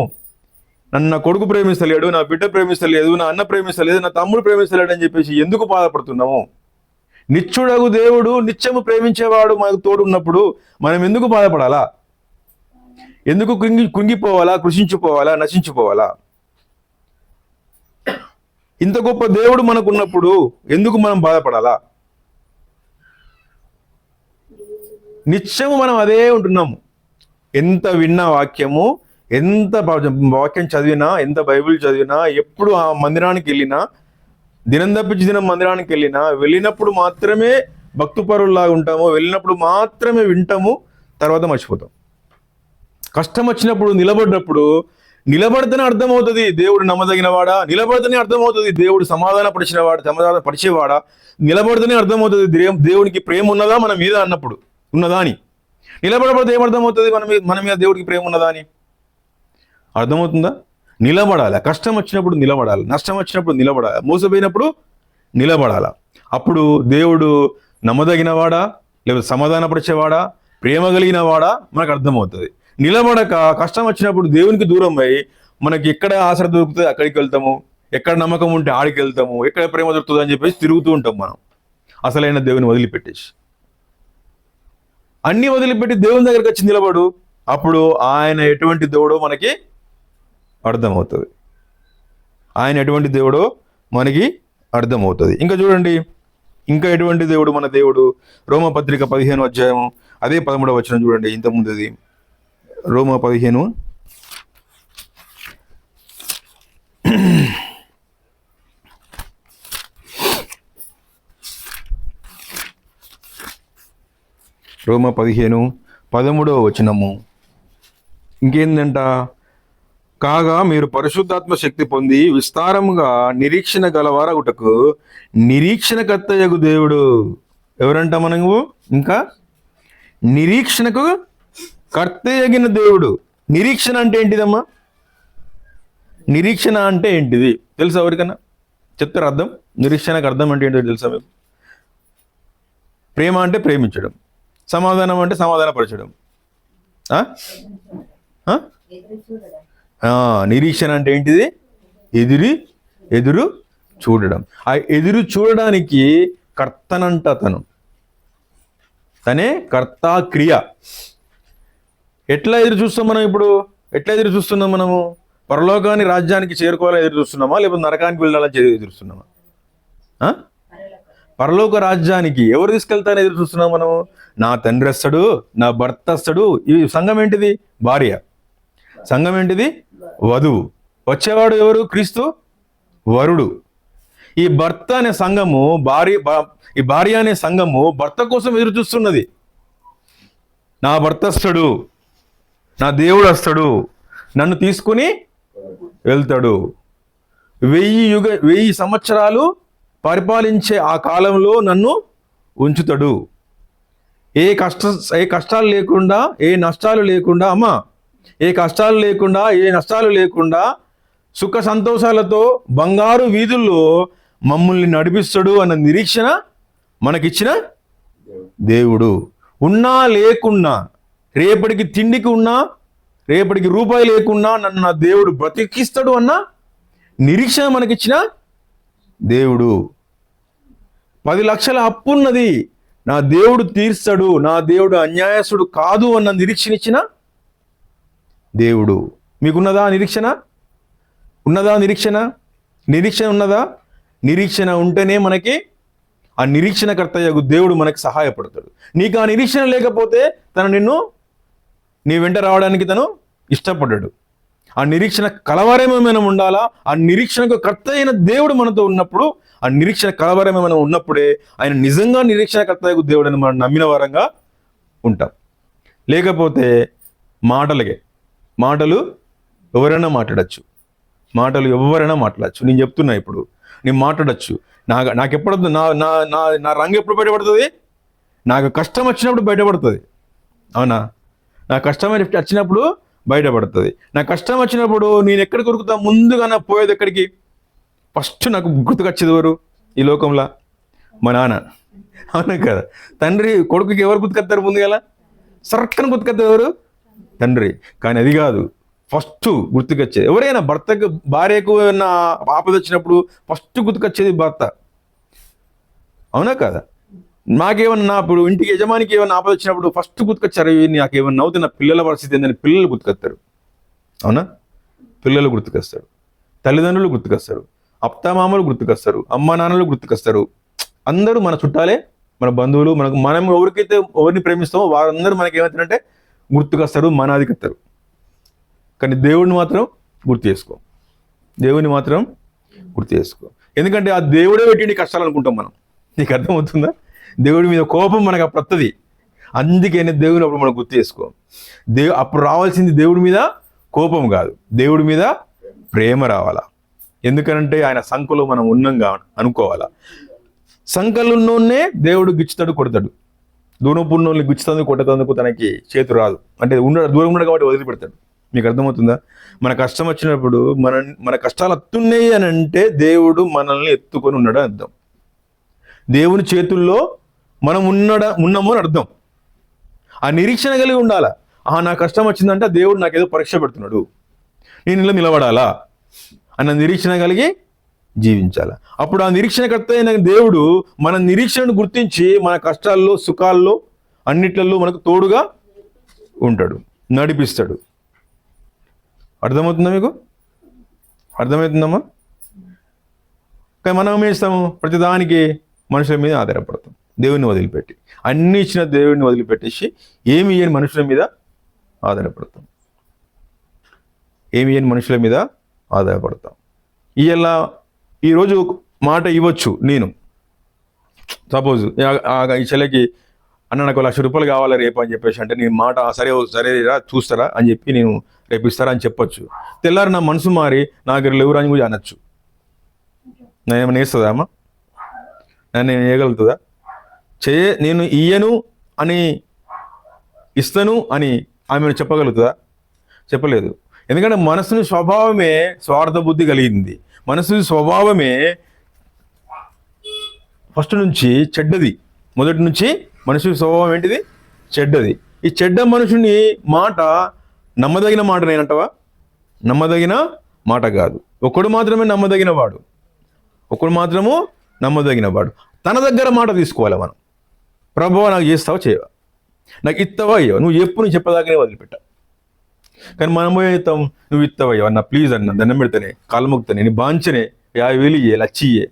నన్ను నా కొడుకు ప్రేమిస్తలేడు, నా బిడ్డ ప్రేమిస్తలేదు, నా అన్న ప్రేమిస్తలేదు, నా తమ్ముడు ప్రేమిస్తలేడు అని చెప్పేసి ఎందుకు బాధపడుతున్నాము? నిత్యుడగు దేవుడు నిత్యము ప్రేమించేవాడు మనకు తోడున్నప్పుడు మనం ఎందుకు బాధపడాలా? ఎందుకు కుంగిపోవాలా, కృషించిపోవాలా, నశించిపోవాలా? ఇంత గొప్ప దేవుడు మనకున్నప్పుడు ఎందుకు మనం బాధపడాలా? నిత్యము మనం అదే ఉంటున్నాము. ఎంత విన్నా వాక్యము, ఎంత వాక్యం చదివినా, ఎంత బైబిల్ చదివినా, ఎప్పుడు ఆ మందిరానికి వెళ్ళినా, దినం తప్పించి దినం మందిరానికి వెళ్ళినప్పుడు మాత్రమే భక్తుపరుల్లాగా ఉంటాము, వెళ్ళినప్పుడు మాత్రమే వింటాము, తర్వాత మర్చిపోతాం. కష్టం వచ్చినప్పుడు నిలబడితేనే అర్థమవుతుంది దేవుడు నమ్మదగినవాడా, నిలబడితేనే అర్థమవుతుంది దేవుడు సమాధాన పరిచేవాడా, నిలబడితేనే అర్థమవుతుంది దేవునికి ప్రేమ ఉన్నదా మన మీద అన్నప్పుడు, ఉన్నదా అని. నిలబడబడితే ఏమర్థమవుతుంది మన మీద దేవుడికి ప్రేమ ఉన్నదా అని అర్థమవుతుందా? నిలబడాలి. కష్టం వచ్చినప్పుడు నిలబడాలి, నష్టం వచ్చినప్పుడు నిలబడాలి, మోసపోయినప్పుడు నిలబడాలి. అప్పుడు దేవుడు నమ్మదగినవాడా, లేదా సమాధానపరిచేవాడా, ప్రేమ కలిగినవాడా మనకు అర్థమవుతుంది. నిలబడక కష్టం వచ్చినప్పుడు దేవునికి దూరం అయి మనకి ఎక్కడ ఆసర దొరుకుతుంది అక్కడికి వెళ్తాము, ఎక్కడ నమ్మకం ఉంటే ఆడికి వెళ్తాము, ఎక్కడ ప్రేమ దొరుకుతుంది అని చెప్పేసి తిరుగుతూ ఉంటాం మనం, అసలైన దేవుని వదిలిపెట్టేసి. అన్ని వదిలిపెట్టి దేవుని దగ్గరికి వచ్చి నిలబడు, అప్పుడు ఆయన ఎటువంటి దేవుడో మనకి అర్థమవుతుంది. ఆయన ఎటువంటి దేవుడో మనకి అర్థమవుతుంది. ఇంకా చూడండి, ఇంకా ఎటువంటి దేవుడు మన దేవుడు. రోమపత్రిక 15వ అధ్యాయం అదే 13వ వచనం చూడండి. ఇంతకుముందుది రోమ 15 రోమ 15:13వ వచనము ఇంకేందంట? కాగా మీరు పరిశుద్ధాత్మ శక్తి పొంది విస్తారముగా నిరీక్షణ గలవారగుటకు నిరీక్షణకర్తయగు దేవుడు. ఎవరంట మనము? ఇంకా నిరీక్షణకు కర్తయగిన దేవుడు. నిరీక్షణ అంటే ఏంటిదమ్మా? నిరీక్షణ అంటే ఏంటిది తెలుసా? ఎవరికన్నా చెప్తారు అర్థం? నిరీక్షణకు అర్థం అంటే ఏంటో తెలుసా మీకు? ప్రేమ అంటే ప్రేమించడం, సమాధానం అంటే సమాధానపరచడం. నిరీక్షణ అంటే ఏంటిది? ఎదురు చూడడం. ఆ ఎదురు చూడడానికి కర్తనంట తనే కర్త క్రియ. ఎట్లా ఎదురు చూస్తాం మనం? ఇప్పుడు ఎట్లా ఎదురు చూస్తున్నాం మనము? పరలోకాన్ని రాజ్యానికి చేరుకోవాలని ఎదురు చూస్తున్నామా, లేకపోతే నరకానికి వెళ్ళాలని ఎదురు చూస్తున్నామా? పరలోక రాజ్యానికి ఎవరు తీసుకెళ్తారని ఎదురు చూస్తున్నాం మనము? నా తండ్రి వస్తాడు, నా భర్త వస్తాడు. ఈ సంఘం ఏంటిది? భార్య. సంఘం ఏంటిది? వధువు. వచ్చేవాడు ఎవరు? క్రీస్తు వరుడు. ఈ భర్త అనే సంఘము ఈ భార్య అనే సంఘము భర్త కోసం ఎదురు చూస్తున్నది. నా భర్త వస్తాడు, నా దేవుడు వస్తాడు, నన్ను తీసుకుని వెళ్తాడు. 1000 సంవత్సరాలు పరిపాలించే ఆ కాలంలో నన్ను ఉంచుతాడు. ఏ కష్టాలు లేకుండా, ఏ నష్టాలు లేకుండా, ఏ కష్టాలు లేకుండా, ఏ నష్టాలు లేకుండా సుఖ సంతోషాలతో బంగారు వీధుల్లో మమ్మల్ని నడిపిస్తాడు అన్న నిరీక్షణ మనకిచ్చిన దేవుడు. ఉన్నా లేకున్నా, రేపటికి తిండికి ఉన్నా, రేపటికి రూపాయి లేకున్నా నన్ను నా దేవుడు బ్రతికిస్తాడు అన్న నిరీక్షణ మనకిచ్చిన దేవుడు. 10 లక్షల అప్పున్నది, నా దేవుడు తీర్స్తాడు, నా దేవుడు అన్యాయస్తుడు కాదు అన్న నిరీక్షణ ఇచ్చిన దేవుడు. మీకున్నదా నిరీక్షణ? ఉన్నదా నిరీక్షణ? నిరీక్షణ ఉన్నదా? నిరీక్షణ ఉంటేనే మనకి ఆ నిరీక్షణకర్తయ్యకు దేవుడు మనకి సహాయపడతాడు. నీకు ఆ నిరీక్షణ లేకపోతే నీ వెంట రావడానికి తను ఇష్టపడ్డాడు. ఆ నిరీక్షణ కలవరమేమైనా ఉండాలా. ఆ నిరీక్షణకు కర్త అయిన దేవుడు మనతో ఉన్నప్పుడు, ఆ నిరీక్షణ కలవరమేమైనా ఉన్నప్పుడే ఆయన నిజంగా నిరీక్షణకర్తయ్యకు దేవుడు అని మనం నమ్మిన వారంగా ఉంటాం. లేకపోతే మాటలు ఎవరైనా మాట్లాడచ్చు, నేను చెప్తున్నా. ఇప్పుడు నేను మాట్లాడచ్చు, నాకు ఎప్పుడు నా రంగు ఎప్పుడు బయటపడుతుంది? నాకు కష్టం వచ్చినప్పుడు బయటపడుతుంది. అవునా? నా కష్టం వచ్చినప్పుడు బయటపడుతుంది. నా కష్టం వచ్చినప్పుడు నేను ఎక్కడికి ఉరుకుతా? ముందుగా నా పోయేది ఎక్కడికి? ఫస్ట్ నాకు గుర్తుకొచ్చేది ఎవరు ఈ లోకంలో? మా నాన్న. అవునా కదా? తండ్రి కొడుకుకి ఎవరు గుర్తుకొస్తారు? ముందుగా సర్కన గుర్తుకొస్తారు ఎవరు? తండ్రి. కానీ అది కాదు, ఫస్ట్ గుర్తుకొచ్చేది ఎవరైనా భార్యకు ఏమన్నా ఆపద వచ్చినప్పుడు ఫస్ట్ గుర్తుకొచ్చేది భర్త. అవునా కదా? నాకేమన్నా ఇప్పుడు ఇంటికి యజమానికి ఏమన్నా ఆపద వచ్చినప్పుడు ఫస్ట్ గుర్తుకొచ్చారు, నాకేమన్నా అవుతే నా పిల్లల పరిస్థితి ఏందని పిల్లలు గుర్తుకొస్తారు. అవునా? పిల్లలు గుర్తుకొస్తారు, తల్లిదండ్రులు గుర్తుకొస్తారు, అత్తామామలు గుర్తుకొస్తారు, అమ్మ నాన్నలు గుర్తుకొస్తారు. అందరూ మన చుట్టాలే, మన బంధువులు. మనం ఎవరిని ప్రేమిస్తామో వారందరూ మనకి ఏమవుతారంటే గుర్తుకొస్తారు, మనాదికొస్తారు. కానీ దేవుడిని మాత్రం గుర్తు చేసుకో. ఎందుకంటే ఆ దేవుడే పెట్టిండి కష్టాలు అనుకుంటాం మనం. నీకు అర్థమవుతుందా? దేవుడి మీద కోపం మనకు అప్పుడు వస్తుంది. అందుకే దేవుని అప్పుడు మనం గుర్తు చేసుకో. అప్పుడు రావాల్సింది దేవుడి మీద కోపం కాదు, దేవుడి మీద ప్రేమ రావాలా. ఎందుకంటే ఆయన సంఖలో మనం ఉన్నంగా అనుకోవాలా. సంఖలు ఉన్నోన్నే దేవుడు గిచ్చుతాడు, కొడతాడు. దూరం ఉన్నోళ్ళని గుచ్చుతందుకు కొట్టతందుకు తనకి చేతు రాదు. అంటే దూరం ఉన్నాడు కాబట్టి వదిలిపెడతాడు. మీకు అర్థమవుతుందా? మన కష్టం వచ్చినప్పుడు మన కష్టాలు అత్తున్నాయి అని అంటే దేవుడు మనల్ని ఎత్తుకొని ఉన్నాడు అర్థం. దేవుని చేతుల్లో మనం ఉన్నాము అని అర్థం. ఆ నిరీక్షణ కలిగి ఉండాలా. నా కష్టం వచ్చిందంటే దేవుడు నాకేదో పరీక్ష పెడుతున్నాడు, నేను ఇలా నిలబడాలా అన్న నిరీక్షణ కలిగి జీవించాలా. అప్పుడు ఆ నిరీక్షణకర్త అయిన దేవుడు మన నిరీక్షణను గుర్తించి మన కష్టాల్లో, సుఖాల్లో, అన్నిట్లలో మనకు తోడుగా ఉంటాడు, నడిపిస్తాడు. అర్థమవుతుందా? మీకు అర్థమవుతుందమ్మా? కానీ మనం ఏం చేస్తాము? ప్రతిదానికి మనుషుల మీద ఆధారపడతాం, దేవుడిని వదిలిపెట్టి. అన్ని ఇచ్చిన దేవుడిని వదిలిపెట్టేసి ఏమి ఇయ్యని మనుషుల మీద ఆధారపడతాం. ఈరోజు మాట ఇవ్వచ్చు. నేను సపోజ్ ఈ చెల్లెకి అన్న నాకు ₹1,00,000 కావాలి రేపు అని చెప్పేసి అంటే నేను మాట సరేరా చూస్తారా అని చెప్పి నేను రేపు ఇస్తారా అని చెప్పొచ్చు. తెల్లారి నా మనసు మారి నాకు లేవురా అని కూడా అనొచ్చు. నేను ఏమైనా వేస్తుందా అమ్మా? నన్ను వేయగలుగుతుందా? నేను ఇయ్యను అని ఇస్తాను అని ఆమె చెప్పగలుగుతుందా? చెప్పలేదు. ఎందుకంటే మనసుని స్వభావమే స్వార్థ బుద్ధి కలిగింది. మనసు స్వభావమే ఫస్ట్ నుంచి చెడ్డది. మొదటి నుంచి మనుషుల స్వభావం ఏంటిది? చెడ్డది. ఈ చెడ్డ మనుషుని మాట నమ్మదగిన మాట నేనంటవా? నమ్మదగిన మాట కాదు. ఒకడు మాత్రమే నమ్మదగిన వాడు. తన దగ్గర మాట తీసుకోవాలి మనం. ప్రభువా నాకు చేస్తావా చేయవా, నాకు ఇస్తావా అయ్యో, నువ్వు ఎప్పుడు చెప్పదాకానే వదిలిపెట్టా. కానీ మనం పోయి ఇస్తాం, నువ్వు ఇస్తావయ్యో అన్న, ప్లీజ్ అన్న, దండం పెడతానే, కాళ్ళు మొక్కుతానే, నీ బాంచనే 50,000 ఇయ్యే, 1,00,000 ఇయ్యే,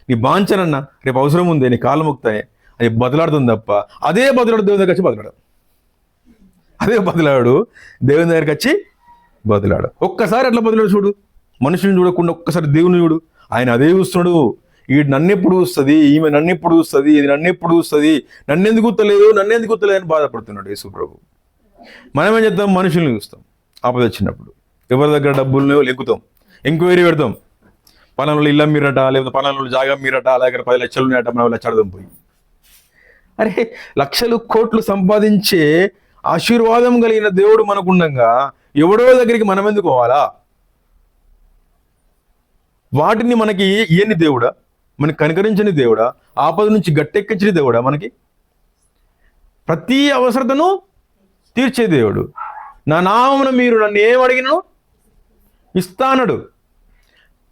నీ బాంచనన్నా రేపు అవసరం ఉంది, నీ కాళ్ళు మొక్కుతానే అది బదులాడుతుంది తప్ప. అదే బదులాడు దేవుని దగ్గర వచ్చి బదులాడు. దేవుని దగ్గరికి వచ్చి బదులాడు. ఒక్కసారి అట్లా బదులాడు చూడు. మనుషుని చూడకుండా ఒక్కసారి దేవుని చూడు. ఆయన అదే చూస్తున్నాడు. వీడు నన్నెప్పుడు చూస్తుంది, ఈమె నన్నెప్పుడు చూస్తుంది, ఇది నన్నెప్పుడు చూస్తుంది, నన్నెందుకు గుర్తలేదు అని బాధపడుతున్నాడు యేసు ప్రభు. మనం ఏం చేద్దాం? మనుషుల్ని చూస్తాం. ఆపద వచ్చినప్పుడు ఎవరి దగ్గర డబ్బులు లెక్కుతాం, ఎంక్వైరీ పెడతాం. పలానాలు ఇల్లు మీరట, లేకపోతే పలానాలు జాగా మీరట, దగ్గర 10 లక్షలు ఉన్నాయట, మనం లక్షడదాం పోయి. అరే, లక్షలు కోట్లు సంపాదించే ఆశీర్వాదం కలిగిన దేవుడు మనకుండగా ఎవడో దగ్గరికి మనం ఎందుకు పోవాలా? వాటిని మనకి ఇయని దేవుడా? మనకి కనికరించని దేవుడా? ఆపద నుంచి గట్టెక్కించిన దేవుడా? మనకి ప్రతి అవసరతను తీర్చే దేవుడు. నా నామమున మీరు నన్ను ఏం అడిగినను ఇస్తానడు.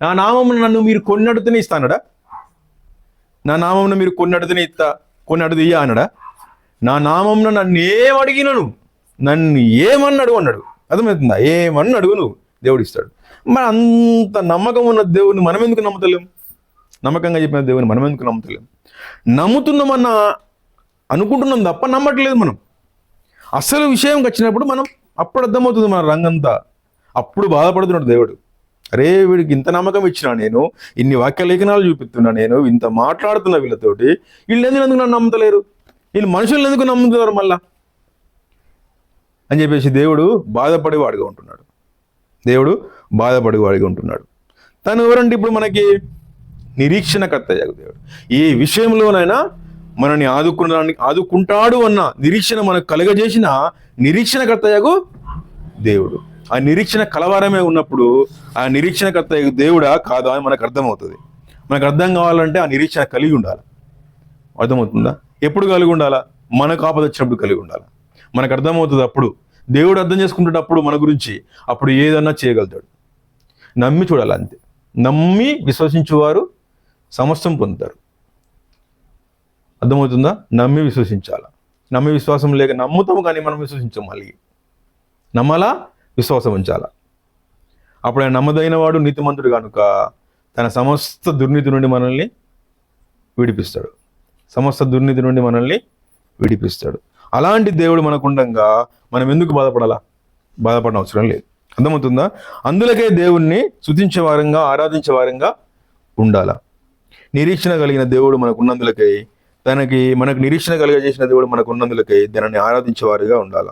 నా నామమున నన్ను మీరు కొన్ని అడిగితేనే ఇస్తానడా? నా నామమున మీరు కొన్ని అడుగుతూ ఇయ్య అనడా? నా నామమున నన్ను ఏం అడిగినను, నన్ను ఏమన్నాడు అన్నాడు. అర్థమవుతుందా? ఏమన్నా అడుగు నువ్వు, దేవుడు ఇస్తాడు. మరి అంత నమ్మకం ఉన్న దేవుడిని మనం ఎందుకు నమ్ముతలేం? నమ్మకంగా చెప్పిన దేవుని మనం ఎందుకు నమ్ముతలేం? నమ్ముతున్నామన్నా అనుకుంటున్నాం తప్ప నమ్మట్లేదు మనం. అసలు విషయం వచ్చినప్పుడు మనం అప్పుడు అర్థమవుతుంది మన రంగంతా. అప్పుడు బాధపడుతున్నాడు దేవుడు. అరే, వీడికి ఇంత నమ్మకం ఇచ్చినా నేను, ఇన్ని వాక్య లేఖనాలు చూపిస్తున్నా నేను, ఇంత మాట్లాడుతున్నా వీళ్ళతోటి, వీళ్ళు ఎందుకు నన్ను నమ్ముతలేరు, వీళ్ళు మనుషులు ఎందుకు నమ్ముతున్నారు మళ్ళా అని చెప్పేసి దేవుడు బాధపడేవాడిగా ఉంటున్నాడు. దేవుడు బాధపడేవాడిగా ఉంటున్నాడు. తను ఎవరంటే ఇప్పుడు మనకి నిరీక్షణకర్తయ్యాకు దేవుడు. ఏ విషయంలోనైనా మనని ఆదుకుంటాడు అన్న నిరీక్షణ మనకు కలగజేసిన నిరీక్షణకర్తయ్యకు దేవుడు. ఆ నిరీక్షణ కలవరమే ఉన్నప్పుడు ఆ నిరీక్షణకర్త దేవుడా కాదా అని మనకు అర్థమవుతుంది. మనకు అర్థం కావాలంటే ఆ నిరీక్షణ కలిగి ఉండాలి. అర్థమవుతుందా? ఎప్పుడు కలిగి ఉండాలా? మనకు ఆపద వచ్చినప్పుడు కలిగి ఉండాలి. మనకు అర్థమవుతుంది. అప్పుడు దేవుడు అర్థం చేసుకుంటున్నప్పుడు మన గురించి అప్పుడు ఏదన్నా చేయగలుగుతాడు. నమ్మి చూడాలి, అంతే. నమ్మి విశ్వసించువారు సమస్తం పొందుతారు. అర్థమవుతుందా? నమ్మి విశ్వసించాల. నమ్మి విశ్వాసం లేక నమ్ముతాము కానీ మనం విశ్వసించాం. మళ్ళీ నమ్మాలా, విశ్వాసం ఉంచాల. అప్పుడు ఆయన నమ్మదైన వాడు నీతిమంతుడు కనుక తన సమస్త దుర్నీతి నుండి మనల్ని విడిపిస్తాడు. సమస్త దుర్నీతి నుండి మనల్ని విడిపిస్తాడు. అలాంటి దేవుడు మనకుండగా మనం ఎందుకు బాధపడాలా? బాధపడిన అవసరం లేదు. అర్థమవుతుందా? అందులకే దేవుణ్ణి స్తుతించే వారంగా, ఆరాధించే వారంగా ఉండాల. నిరీక్షణ కలిగిన దేవుడు మనకున్నందులకై, మనకు నిరీక్షణ కలిగజేసిన దేవుడు మనకున్నందులకై దానిని ఆరాధించేవారుగా ఉండాలి.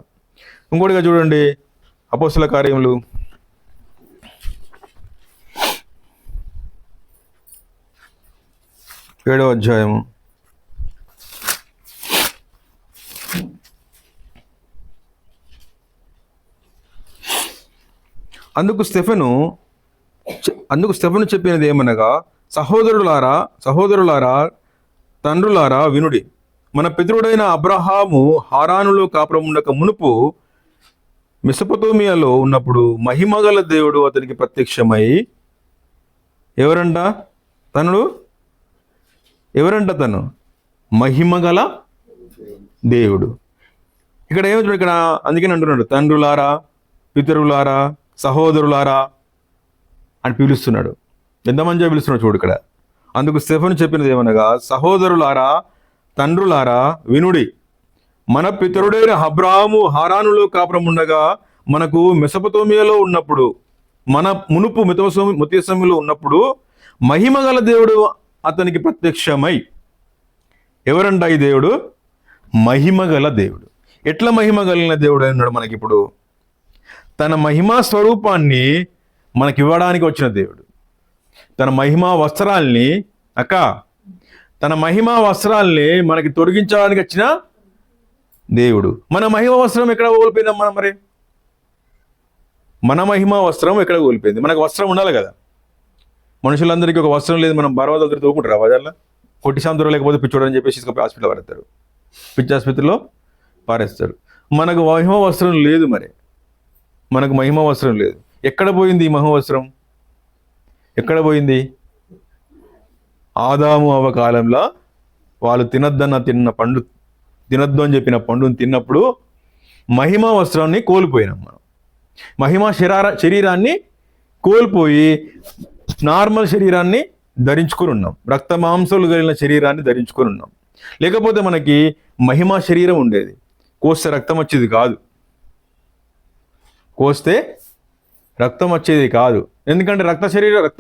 ఇంకోటిగా చూడండి, అపోస్తల కార్యములు 7వ అధ్యాయము 'అందుకు స్టెఫెను చెప్పినది ఏమనగా, సహోదరులారా తండ్రులారా వినుడి. మన పితరుడైన అబ్రహాము హారానులో కాపురముండక మునుపు మెసొపొతేమియాలో ఉన్నప్పుడు మహిమగల దేవుడు అతనికి ప్రత్యక్షమై, తను మహిమగల దేవుడు. ఇక్కడ ఏమవుతుంది? ఇక్కడ అందుకని అంటున్నాడు, తండ్రులారా, పితరులారా, సహోదరులారా అని పిలుస్తున్నాడు. ఎంతమంది పిలుస్తున్నాడు చూడు ఇక్కడ. అందుకు స్టెఫెను చెప్పినది ఏమనగా, సహోదరులారా తండ్రులారా వినుడి. మన పితరుడైన అబ్రాహాము హారానులో కాపురముండగా మనకు మెసొపొతేమియాలో ఉన్నప్పుడు, మన మునుపు మెసొపొతేమియాలో ఉన్నప్పుడు మహిమగల దేవుడు అతనికి ప్రత్యక్షమై. ఎవరంట ఈ దేవుడు? మహిమగల దేవుడు. ఎట్లా మహిమగలిగిన దేవుడు అన్నాడు? మనకిప్పుడు తన మహిమా స్వరూపాన్ని మనకి ఇవ్వడానికి వచ్చిన దేవుడు. తన మహిమా వస్త్రాల్ని మనకి తొలగించడానికి వచ్చిన దేవుడు. మన మహిమ వస్త్రం ఎక్కడ కోల్పోయిందాం మనం? మరి మన మహిమా వస్త్రం ఎక్కడ కోల్పోయింది? మనకు వస్త్రం ఉండాలి కదా. మనుషులందరికీ ఒక వస్త్రం లేదు. మనం బరవ దగ్గర తోకుంటారు బజార్లో. కొట్టి సాంతురు లేకపోతే పిచ్చోడని చెప్పేసి హాస్పిటల్ పడతారు, పిచ్చి ఆసుపత్రిలో పారేస్తారు. మనకు మహిమ వస్త్రం లేదు. మరి మనకు మహిమ వస్త్రం లేదు. ఎక్కడ పోయింది ఈ మహిమ వస్త్రం? ఎక్కడ పోయింది? ఆదాము అవ్వ కాలంలో వాళ్ళు తినొద్దు అని చెప్పిన పండుని తిన్నప్పుడు మహిమా వస్త్రాన్ని కోల్పోయినాం మనం. మహిమా శరీరాన్ని కోల్పోయి నార్మల్ శరీరాన్ని ధరించుకొని ఉన్నాం. రక్త మాంసాలు కలిగిన శరీరాన్ని ధరించుకొని ఉన్నాం. లేకపోతే మనకి మహిమా శరీరం ఉండేది. కోస్తే రక్తం వచ్చేది కాదు. ఎందుకంటే రక్త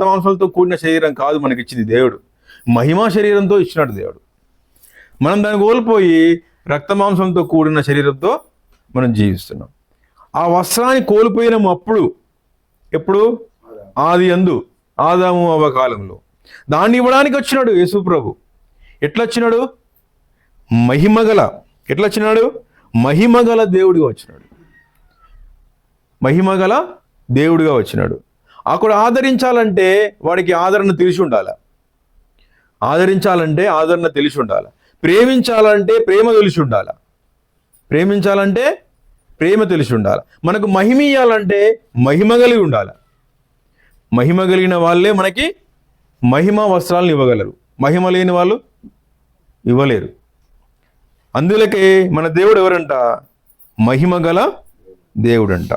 మాంసాలతో కూడిన శరీరం కాదు మనకి ఇచ్చింది దేవుడు. మహిమా శరీరంతో ఇచ్చినాడు దేవుడు. మనం దాన్ని కోల్పోయి రక్తమాంసంతో కూడిన శరీరంతో మనం జీవిస్తున్నాం. ఆ వస్త్రాన్ని కోల్పోయినాము అప్పుడు, ఎప్పుడు? ఆది యందు, ఆదాము అవ్వ కాలంలో. దాన్ని ఇవ్వడానికి వచ్చినాడు యేసు ప్రభు. ఎట్లా వచ్చినాడు? మహిమగల, ఎట్లా వచ్చినాడు? మహిమగల దేవుడిగా వచ్చినాడు. మహిమగల దేవుడిగా వచ్చినాడు. అక్కడ ఆదరించాలంటే వాడికి ఆదరణ తెలిసి ఉండాలి. ఆదరించాలంటే ఆదరణ తెలిసి ఉండాలి. ప్రేమించాలంటే ప్రేమ తెలిసి ఉండాలి. ప్రేమించాలంటే ప్రేమ తెలిసి ఉండాలి. మనకు మహిమ ఇయ్యాలంటే మహిమ కలిగి ఉండాలి. మహిమ కలిగిన వాళ్ళే మనకి మహిమ వస్త్రాలను ఇవ్వగలరు. మహిమ లేని వాళ్ళు ఇవ్వలేరు. అందులకే మన దేవుడు ఎవరంట? మహిమ గల దేవుడంట.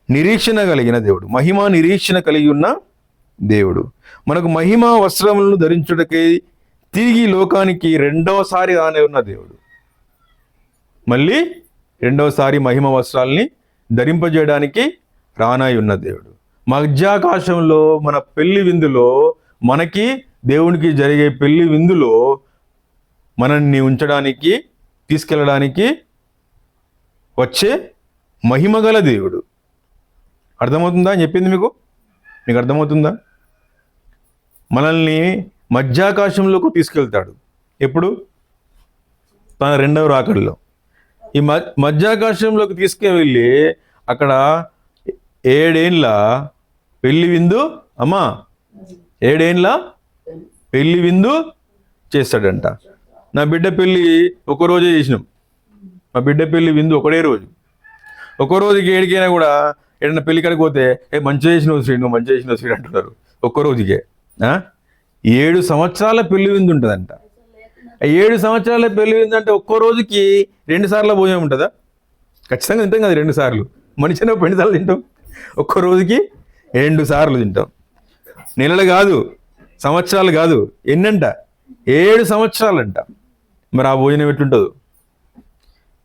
నిరీక్షణ కలిగిన దేవుడు, మహిమ నిరీక్షణ కలిగి ఉన్న దేవుడు. మనకు మహిమ వస్త్రములను ధరించుటకై తిరిగి లోకానికి రెండవసారి రానే ఉన్న దేవుడు. మళ్ళీ రెండవసారి మహిమ వస్త్రాలని ధరింపజేయడానికి రానాయి ఉన్న దేవుడు. మధ్యాకాశంలో మన పెళ్లి విందులో, మనకి దేవునికి జరిగే పెళ్లి విందులో మనల్ని ఉంచడానికి, తీసుకెళ్ళడానికి వచ్చే మహిమగల దేవుడు. అర్థమవుతుందా అని చెప్పింది మీకు అర్థమవుతుందా? మనల్ని మధ్యాకాశంలోకి తీసుకెళ్తాడు. ఎప్పుడు? తన రెండవ రాకడలో. ఈ మధ్యాకాశంలోకి తీసుకువెళ్ళి అక్కడ 7 ఏండ్ల పెళ్లి విందు, అమ్మా 7 ఏండ్ల పెళ్లి విందు చేస్తాడంట. నా బిడ్డ పెళ్ళి ఒకరోజే చేసినాం. మా బిడ్డ పెళ్ళి విందు ఒకటే రోజు. ఒక్కో రోజుకి ఏడికైనా కూడా ఏదైనా పెళ్లి కాడికి పోతే మంచిగా చేసినావు శ్రీ, నువ్వు మంచిగా చేసినావు శ్రీ అంటున్నారు. ఒక్క రోజుకే 7 సంవత్సరాల పెళ్లి విందు ఉంటుందంట. 7 సంవత్సరాల పెళ్లి విందు అంటే ఒక్కో రోజుకి 2 సార్లు భోజనం ఉంటుందా? ఖచ్చితంగా తింటాం కదా 2 సార్లు. మనిషిని 2 సార్లు తింటాం. ఒక్కో రోజుకి 2 సార్లు తింటాం. నెలలు కాదు, సంవత్సరాలు కాదు, ఎన్నంట? 7 సంవత్సరాలంట. మరి ఆ భోజనం ఎట్లుంటుందో?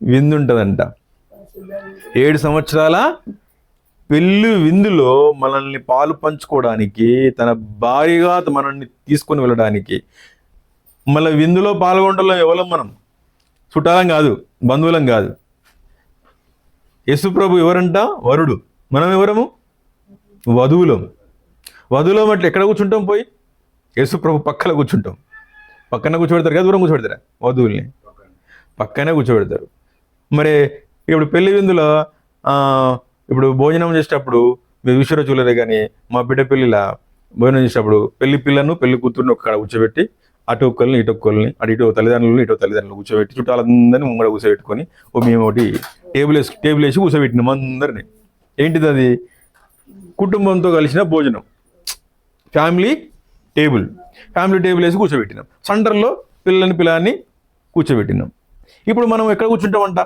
విందు ఉంటుందంట. 7 సంవత్సరాల పెళ్ళి విందులో మనల్ని పాలు పంచుకోవడానికి, తన భార్యగా మనల్ని తీసుకొని వెళ్ళడానికి. మళ్ళీ విందులో పాల్గొనడంలో ఎవరం? మనం చుట్టాలం కాదు, బంధువులం కాదు. యేసు ప్రభు ఎవరంట? వరుడు. మనం ఎవరము? వధువులం. వధువులం అంటే ఎక్కడ కూర్చుంటాం? పోయి యేసు ప్రభు పక్కన కూర్చుంటాం. పక్కన కూర్చోబెడతారు కదా, దూరం కూర్చోబెడతారా? వధువుల్ని పక్కనే కూర్చోబెడతారు. మరి ఇప్పుడు పెళ్లి విందులో ఇప్పుడు భోజనం చేసేటప్పుడు మీరు విషయంలో చూడలే, కానీ మా బిడ్డ పెళ్ళిలా భోజనం చేసేటప్పుడు పెళ్లి పిల్లను పెళ్లి కూతురుని ఒక్కడ కూర్చోబెట్టి, అటు ఒక్కరిని ఇటు ఒక్కరిని, అటు ఇటు తల్లిదండ్రులు కూర్చోబెట్టి, చుట్టాలందరినీ ముంగడ కూర్చోబెట్టుకొని మేము ఒకటి టేబుల్ వేసి కూర్చోబెట్టినాం అందరినీ. ఏంటిది అది? కుటుంబంతో కలిసిన భోజనం. ఫ్యామిలీ టేబుల్ వేసి కూర్చోబెట్టినాం. సెంటర్లో పిల్లాన్ని కూర్చోబెట్టినాం. ఇప్పుడు మనం ఎక్కడ కూర్చుంటామంట?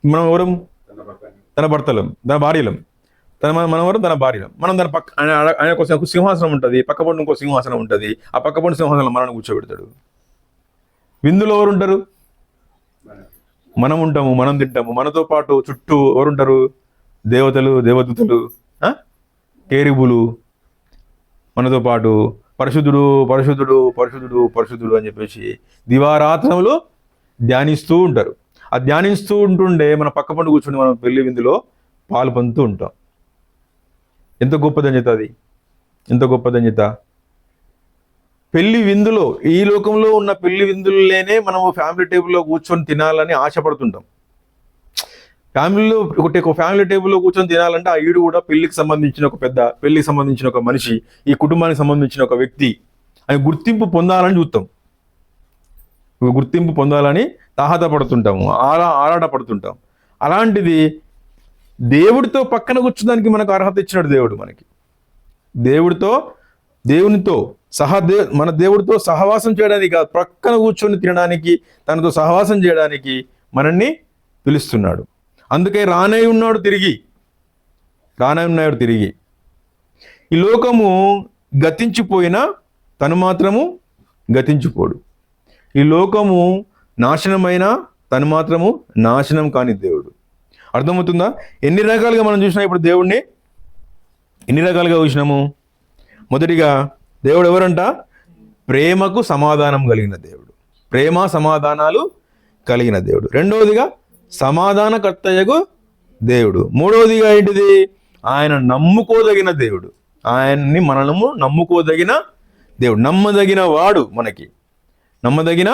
మనం ఎవరం? తన భర్తలం, తన భార్యలం. మనం ఎవరు? తన భార్యలం. మనం దాని పక్క ఆయన కోసం సింహాసనం ఉంటుంది, పక్క పండు ఇంకో సింహాసనం ఉంటుంది. ఆ పక్క పండు సింహాసనంలో మనల్ని కూర్చోబెడతాడు. విందులో ఎవరు ఉంటారు? మనం ఉంటాము, మనం తింటాము. మనతో పాటు చుట్టూ ఎవరుంటారు? దేవతలు, దేవదూతలు, కేరుబులు మనతో పాటు. పరిశుద్ధుడు పరిశుద్ధుడు పరిశుద్ధుడు పరిశుద్ధుడు అని చెప్పేసి దివారాత్రములు ధ్యానిస్తూ ఉంటారు. ఆ ధ్యానిస్తూ ఉంటుండే మన పక్క పండు కూర్చుని మనం పెళ్లి విందులో పాలు పొందుతూ ఉంటాం. ఎంత గొప్ప ధన్యత అది! ఎంత గొప్ప ధన్యత! పెళ్లి విందులో, ఈ లోకంలో ఉన్న పెళ్లి విందుల్లోనే మనము ఫ్యామిలీ టేబుల్లో కూర్చొని తినాలని ఆశపడుతుంటాం. ఫ్యామిలీ టేబుల్లో కూర్చొని తినాలంటే ఆ ఈడు కూడా పెళ్లికి సంబంధించిన పెళ్లికి సంబంధించిన ఒక మనిషి, ఈ కుటుంబానికి సంబంధించిన ఒక వ్యక్తి అని గుర్తింపు పొందాలని చూస్తాం. గుర్తింపు పొందాలని తాహతపడుతుంటాము, ఆరాటపడుతుంటాం. అలాంటిది దేవుడితో పక్కన కూర్చోడానికి మనకు అర్హత ఇచ్చినాడు దేవుడు. మనకి దేవునితో మన దేవుడితో సహవాసం చేయడానికి కాదు, పక్కన కూర్చొని తినడానికి, తనతో సహవాసం చేయడానికి మనల్ని పిలుస్తున్నాడు. అందుకే రానే ఉన్నాడు తిరిగి. ఈ లోకము గతించిపోయినా తను మాత్రము గతించిపోడు. ఈ లోకము నాశనమైనా తను మాత్రము నాశనం కాని దేవుడు. అర్థమవుతుందా? ఎన్ని రకాలుగా మనం చూసినా ఇప్పుడు దేవుణ్ణి ఎన్ని రకాలుగా చూసినాము. మొదటిగా దేవుడు ఎవరంట? ప్రేమకు సమాధానం కలిగిన దేవుడు. ప్రేమ సమాధానాలు కలిగిన దేవుడు. రెండవదిగా సమాధానకర్తయగు దేవుడు. మూడవదిగా ఏంటిది? ఆయన నమ్ముకోదగిన దేవుడు. ఆయన్ని మనము నమ్ముకోదగిన దేవుడు, నమ్మదగిన వాడు, మనకి నమ్మదగిన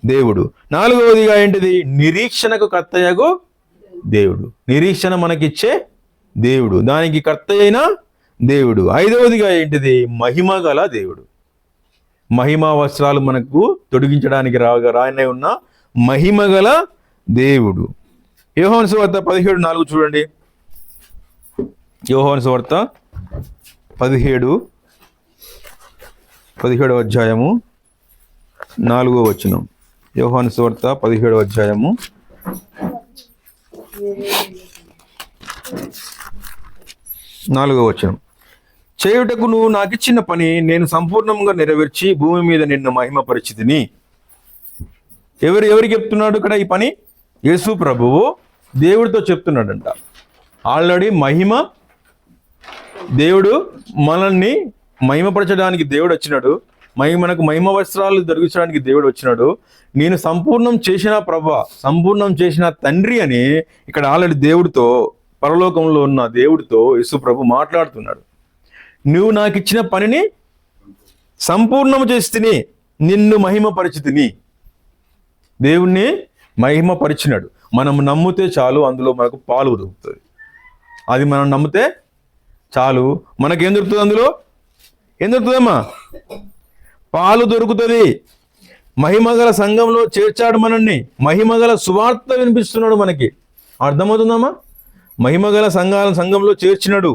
దేవుడు. నాలుగవదిగా ఏంటిది? నిరీక్షణకు కర్తయగు దేవుడు. నిరీక్షణ మనకిచ్చే దేవుడు, దానికి కర్త అయిన దేవుడు. ఐదవదిగా ఏంటిది? మహిమ గల దేవుడు. మహిమా వస్త్రాలు మనకు తొడిగించడానికి రాయనే ఉన్న మహిమ గల దేవుడు. యోహాను సువార్త 17:4 చూడండి. యోహాను సువార్త 17వ అధ్యాయము 4వ వచనం. యోహాను సువార్త 17వ అధ్యాయము 4వ వచనం. చేయుటకు నువ్వు నాకిచ్చిన పని నేను సంపూర్ణంగా నెరవేర్చి భూమి మీద నిన్ను మహిమపరిచితిని. ఎవరికి చెప్తున్నాడు ఇక్కడ ఈ పని? యేసు ప్రభువు దేవుడితో చెప్తున్నాడంట. ఆల్రెడీ దేవుడు మనల్ని మహిమపరచడానికి దేవుడు వచ్చినాడు. మనకు మహిమ వస్త్రాలు దొరికించడానికి దేవుడు వచ్చినాడు. నేను సంపూర్ణం చేసిన ప్రభా, సంపూర్ణం చేసిన తండ్రి అని ఇక్కడ ఆల్రెడీ దేవుడితో, పరలోకంలో ఉన్న దేవుడితో యేసు ప్రభు మాట్లాడుతున్నాడు. నువ్వు నాకు ఇచ్చిన పనిని సంపూర్ణం చేస్తుని నిన్ను మహిమపరిచితిని. దేవుణ్ణి మహిమపరిచినాడు. మనం నమ్మితే చాలు, అందులో మనకు పాలు దొరుకుతుంది. అది మనం నమ్మితే చాలు, మనకేం దొరుకుతుంది? అందులో ఏం దొరుకుతుందమ్మా? పాలు దొరుకుతుంది. మహిమగల సంఘంలో చేర్చాడు మనల్ని. మహిమగల సువార్త వినిపిస్తున్నాడు మనకి. అర్థమవుతుందమ్మా? మహిమగల సంఘంలో చేర్చినాడు.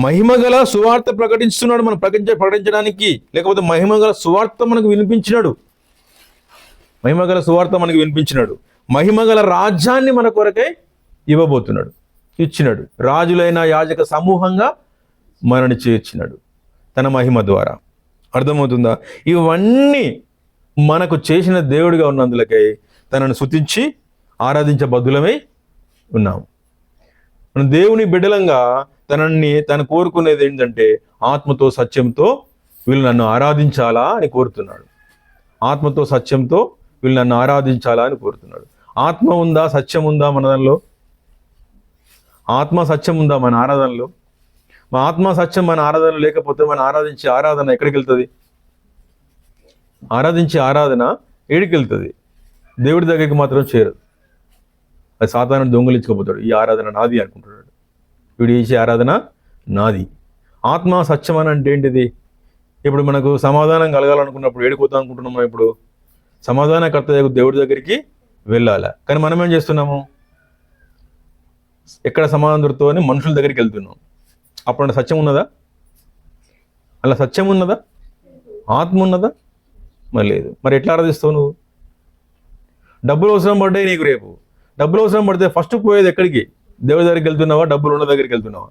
మహిమగల సువార్త ప్రకటిస్తున్నాడు. మనం ప్రకటించడానికి, లేకపోతే మహిమగల సువార్త మనకు వినిపించినాడు. మహిమగల సువార్త మనకు వినిపించినాడు. మహిమగల రాజ్యాన్ని మన కొరకై ఇచ్చినాడు. రాజులైన యాజక సమూహంగా మనని చేర్చినాడు తన మహిమ ద్వారా. అర్థమవుతుందా? ఇవన్నీ మనకు చేసిన దేవుడిగా ఉన్నందులకై తనను స్తుతించి ఆరాధించబద్ధులమై ఉన్నాము. మన దేవుని బిడ్డలంగా తను కోరుకునేది ఏంటంటే ఆత్మతో సత్యంతో వీళ్ళు నన్ను ఆరాధించాలా అని కోరుతున్నాడు. ఆత్మతో సత్యంతో వీళ్ళు నన్ను ఆరాధించాలా అని కోరుతున్నాడు. ఆత్మ ఉందా, సత్యం ఉందా మన దానిలో? ఆత్మ సత్యం ఉందా మన ఆరాధనలో? మా ఆత్మ సత్యం మన ఆరాధన లేకపోతే మన ఆరాధించే ఆరాధన ఎక్కడికి వెళ్తుంది? ఆరాధించే ఆరాధన ఏడికి వెళ్తుంది? దేవుడి దగ్గరికి మాత్రం చేరదు. అది సాతాను దొంగలించుకోపోతాడు. ఈ ఆరాధన నాది అనుకుంటున్నాడు. వీడు చేసే ఆరాధన నాది. ఆత్మ సత్యం అని అంటే ఏంటిది? ఇప్పుడు మనకు సమాధానం కలగాలనుకున్నప్పుడు ఏడిపోతాం అనుకుంటున్నాము. ఇప్పుడు సమాధానకర్త దేవుడి దగ్గరికి వెళ్ళాలి. కానీ మనం ఏం చేస్తున్నాము? ఎక్కడ సమాధానం దొరుకుతో అని మనుషుల దగ్గరికి వెళ్తున్నాం. అప్పుడు సత్యం ఉన్నదా? అలా సత్యం ఉన్నదా? ఆత్మ ఉన్నదా? మరి లేదు. మరి ఎట్లా ఆరాధిస్తావు నువ్వు? డబ్బులు అవసరం పడ్డాయి నీకు. రేపు డబ్బులు అవసరం పడితే ఫస్ట్ పోయేది ఎక్కడికి? దేవుడి దగ్గరికి వెళ్తున్నావా? డబ్బులు ఉన్న దగ్గరికి వెళ్తున్నావా?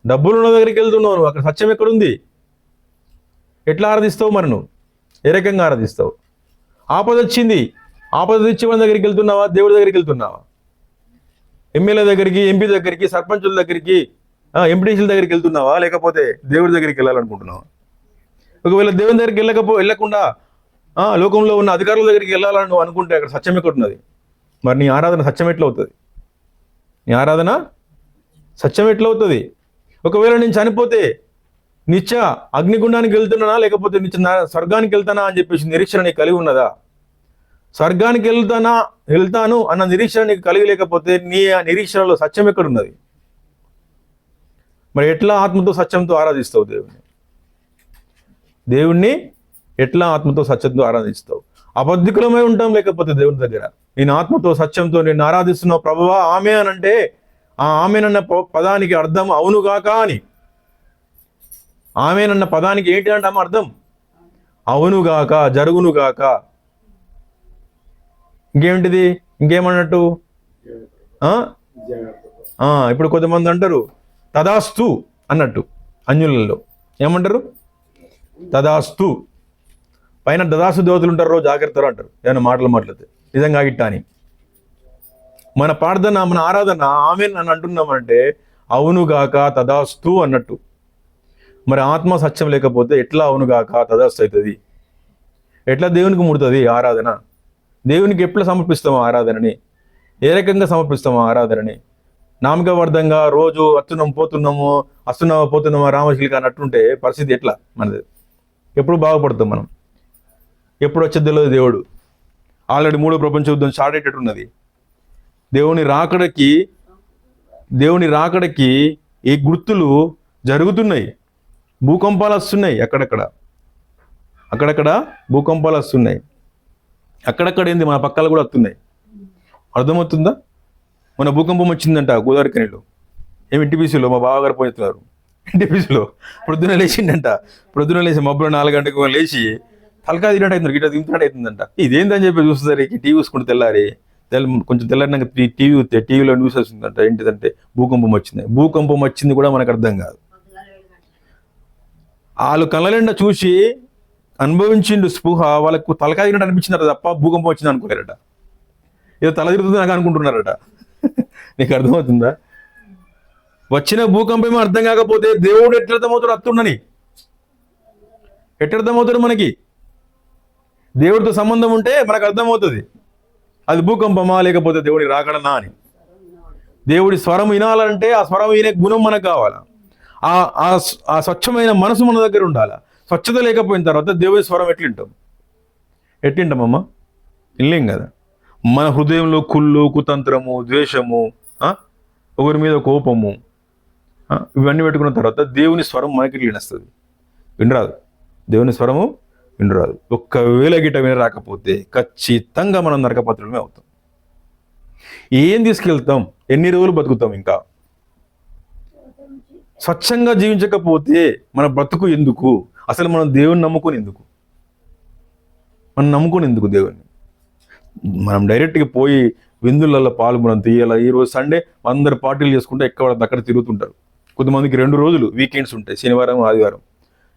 డబ్బులు ఉన్న దగ్గరికి వెళ్తున్నావు నువ్వు. అక్కడ సత్యం ఎక్కడుంది? ఎట్లా ఆరాధిస్తావు మరి నువ్వు? ఏ రకంగా ఆరాధిస్తావు? ఆపద వచ్చింది, ఆపద తెచ్చేవాడి దగ్గరికి వెళ్తున్నావా? దేవుడి దగ్గరికి వెళ్తున్నావా? ఎమ్మెల్యే దగ్గరికి, ఎంపీ దగ్గరికి, సర్పంచుల దగ్గరికి, ఎంపీటీసీల దగ్గరికి వెళ్తున్నావా? లేకపోతే దేవుడి దగ్గరికి వెళ్ళాలనుకుంటున్నావా? ఒకవేళ దేవుని దగ్గరికి వెళ్ళకుండా లోకంలో ఉన్న అధికారుల దగ్గరికి వెళ్ళాలని నువ్వు అనుకుంటే అక్కడ సత్యం ఎక్కడున్నది? మరి నీ ఆరాధన సత్యం ఎట్లా అవుతుంది? నీ ఆరాధన సత్యం ఎట్లా అవుతుంది? ఒకవేళ నేను చనిపోతే నిత్య అగ్నిగుండానికి వెళ్తున్నానా, లేకపోతే నిత్య స్వర్గానికి వెళ్తానా అని చెప్పేసి నిరీక్షణ నీకు కలిగి ఉన్నదా? స్వర్గానికి వెళ్తాను అన్న నిరీక్షణ నీకు కలిగి లేకపోతే నీ ఆ నిరీక్షణలో సత్యం ఎక్కడున్నది? మరి ఎట్లా ఆత్మతో సత్యంతో ఆరాధిస్తావు దేవుణ్ణి? ఎట్లా ఆత్మతో సత్యంతో ఆరాధిస్తావు? అబద్ధికులమై ఉంటాం లేకపోతే దేవుని దగ్గర. నేను ఆత్మతో సత్యంతో నేను ఆరాధిస్తున్నావు ప్రభువా ఆమె అని అంటే ఆ ఆమెనన్న పదానికి అర్థం అవునుగాక అని. ఆమెనన్న పదానికి ఏంటి అంటాము అర్థం? అవునుగాక, జరుగునుగాక. ఇంకేమిటిది? ఇంకేమన్నట్టు? ఇప్పుడు కొంతమంది అంటారు తదాస్తు అన్నట్టు. అన్యులలో ఏమంటారు? తదాస్తు. పైన దదాస్తు దేవతలు ఉంటారు, జాగ్రత్తలు అంటారు ఏమైనా మాట్లాడితే. నిజంగా గిట్ట అని మన ప్రార్థన, మన ఆరాధన ఆమెన్ అని అంటున్నామంటే అవునుగాక, తదాస్తు అన్నట్టు. మరి ఆత్మ సత్యం లేకపోతే ఎట్లా అవునుగాక తదస్తు అవుతుంది? ఎట్లా దేవునికి ముడుతుంది ఆరాధన? దేవునికి ఎట్లా సమర్పిస్తామో ఆరాధనని? ఏ రకంగా సమర్పిస్తామో ఆరాధనని? నామకవర్ధంగా రోజు వస్తున్నామో పోతున్నామో రామశిలిక అన్నట్టుంటే పరిస్థితి ఎట్లా మనది? ఎప్పుడు బాగుపడతాం మనం? ఎప్పుడు వచ్చేది తెలియదు. దేవుడు ఆల్రెడీ 3వ ప్రపంచ యుద్ధం స్టార్ట్ అయ్యేటట్టున్నది. దేవుని రాకడకి ఈ గుర్తులు జరుగుతున్నాయి. భూకంపాలు వస్తున్నాయి, అక్కడక్కడ భూకంపాలు వస్తున్నాయి. అక్కడక్కడ ఏంది మన పక్కలు కూడా వస్తున్నాయి. అర్థమవుతుందా? మన భూకంపం వచ్చిందంట గోదావరి కనిలో. ఎన్టీపీసీలో మా బావగారు పోతున్నారు. ఎన్టీపీసీలో ప్రొద్దున లేచి మబ్బులో 4 గంటలకు లేచి తలకా తినట్టు అవుతున్నారు, గిట్ట తింటున్నట్టు అవుతుందంట. ఇదేందని చెప్పి చూసేసరికి టీవీ చూసుకుంటే కొంచెం తెల్లారినాక టీవీలో న్యూస్ వస్తుందంట. ఏంటిదంటే భూకంపం వచ్చింది కూడా మనకు అర్థం కాదు. వాళ్ళు కళ్ళనిండా చూసి అనుభవించిండు స్పృహ, వాళ్ళకు తలకా తినట్టు అనిపించిందట తప్ప భూకంపం వచ్చింది అనుకోలేరట. ఏదో తల తిరుగుతుంది నాకు అనుకుంటున్నారట. నీకు అర్థమవుతుందా? వచ్చిన భూకంపం అర్థం కాకపోతే దేవుడు ఎట్లా అర్థమవుతాడు? అత్తుండని ఎట్లా అర్థమవుతాడు మనకి? దేవుడితో సంబంధం ఉంటే మనకు అర్థమవుతుంది అది భూకంపమా లేకపోతే దేవుడి రాకడనా అని. దేవుడి స్వరం వినాలంటే ఆ స్వరం వినే గుణం మనకు కావాలా. ఆ స్వచ్ఛమైన మనసు మన దగ్గర ఉండాలా. స్వచ్ఛత లేకపోయిన తర్వాత దేవుడి స్వరం ఎట్లింటామమ్మా? వినలేం కదా. మన హృదయంలో కుళ్ళు, కుతంత్రము, ద్వేషము, ఒకరి మీద కోపము, ఇవన్నీ పెట్టుకున్న తర్వాత దేవుని స్వరం మనకి వినస్తుంది. వినరాదు. దేవుని స్వరము వినరాదు. ఒక్కవేళ గిట్ట వినరాకపోతే ఖచ్చితంగా మనం నరకపాత్రులమే అవుతాం. ఏం తీసుకెళ్తాం? ఎన్ని రోజులు బతుకుతాం? ఇంకా స్వచ్ఛంగా జీవించకపోతే మన బ్రతుకు ఎందుకు? అసలు మనం దేవుని నమ్ముకొని ఎందుకు దేవుణ్ణి? మనం డైరెక్ట్గా పోయి విందులలో పాల్గొనం తీయాల. ఈరోజు సండే అందరు పార్టీలు చేసుకుంటే అక్కడ తిరుగుతుంటారు. కొంతమందికి 2 రోజులు వీకెండ్స్ ఉంటాయి, శనివారం ఆదివారం.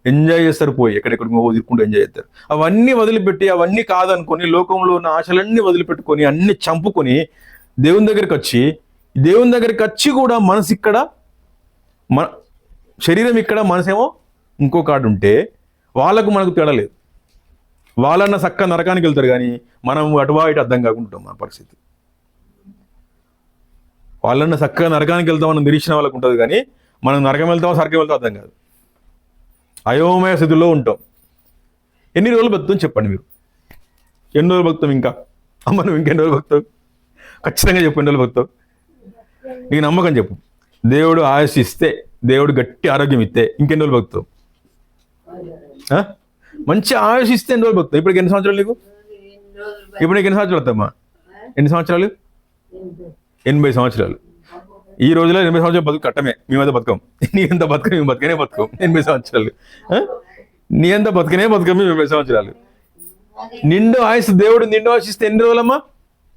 ఎంజాయ్ చేస్తారు, పోయి ఎక్కడెక్కడికి తిరుక్కుంటూ ఎంజాయ్ చేస్తారు. అవన్నీ వదిలిపెట్టి, అవన్నీ కాదనుకొని, లోకంలో ఉన్న ఆశలన్నీ వదిలిపెట్టుకొని, అన్ని చంపుకొని దేవుని దగ్గరికి వచ్చి కూడా మనసు ఇక్కడ, మన శరీరం ఇక్కడ, మనసేమో ఇంకో కాడు ఉంటే మనకు తేడా లేదు. వాళ్ళన్న చక్క నరకానికి వెళ్తారు, కానీ మనం అటువా ఇటు అర్థం కాకుంటాం. మన పరిస్థితి వాళ్ళన్న చక్కగా నరకానికి వెళ్తామని నిరీక్షణ వాళ్ళకు ఉంటుంది, కానీ మనం నరకం వెళ్తామో సరకం వెళ్తామో అర్థం కాదు. అయోమయ స్థితిలో ఉంటాం. ఎన్ని రోజులు బతుకుతాం చెప్పండి మీరు? ఎన్ని రోజులు బతుకుతాం? ఇంకా అమ్మ నువ్వు ఇంకెన్ని రోజులు బతుకుతావు? ఖచ్చితంగా చెప్పు, ఎన్ని రోజులు బతుకుతావు? నీకు నమ్మకం చెప్పు. దేవుడు ఆయుష్ ఇస్తే, దేవుడు గట్టి ఆరోగ్యం ఇస్తే ఇంకెన్ని రోజులు బతుకుతావు? మంచి ఆయుష్ ఇస్తే ఎన్ని రోజులు బతుకుతావు? ఇప్పటికి ఎన్ని సంవత్సరాలు నీకు? ఇప్పుడు నీకు ఎన్ని సంవత్సరాలు వస్తామా? ఎన్ని సంవత్సరాలు? 80 సంవత్సరాలు. ఈ రోజులో 80 సంవత్సరాలు బతుకు కట్టమే. మేమైతే బతకం. నీ ఎంత బతకం, మేము బతకనే బతకం 80 సంవత్సరాలు. నీ ఎంత బతకనే బతకం 80 సంవత్సరాలు. నిండు ఆయుష్, దేవుడు నిండు ఆశిస్తే ఎన్ని రోజులమ్మా?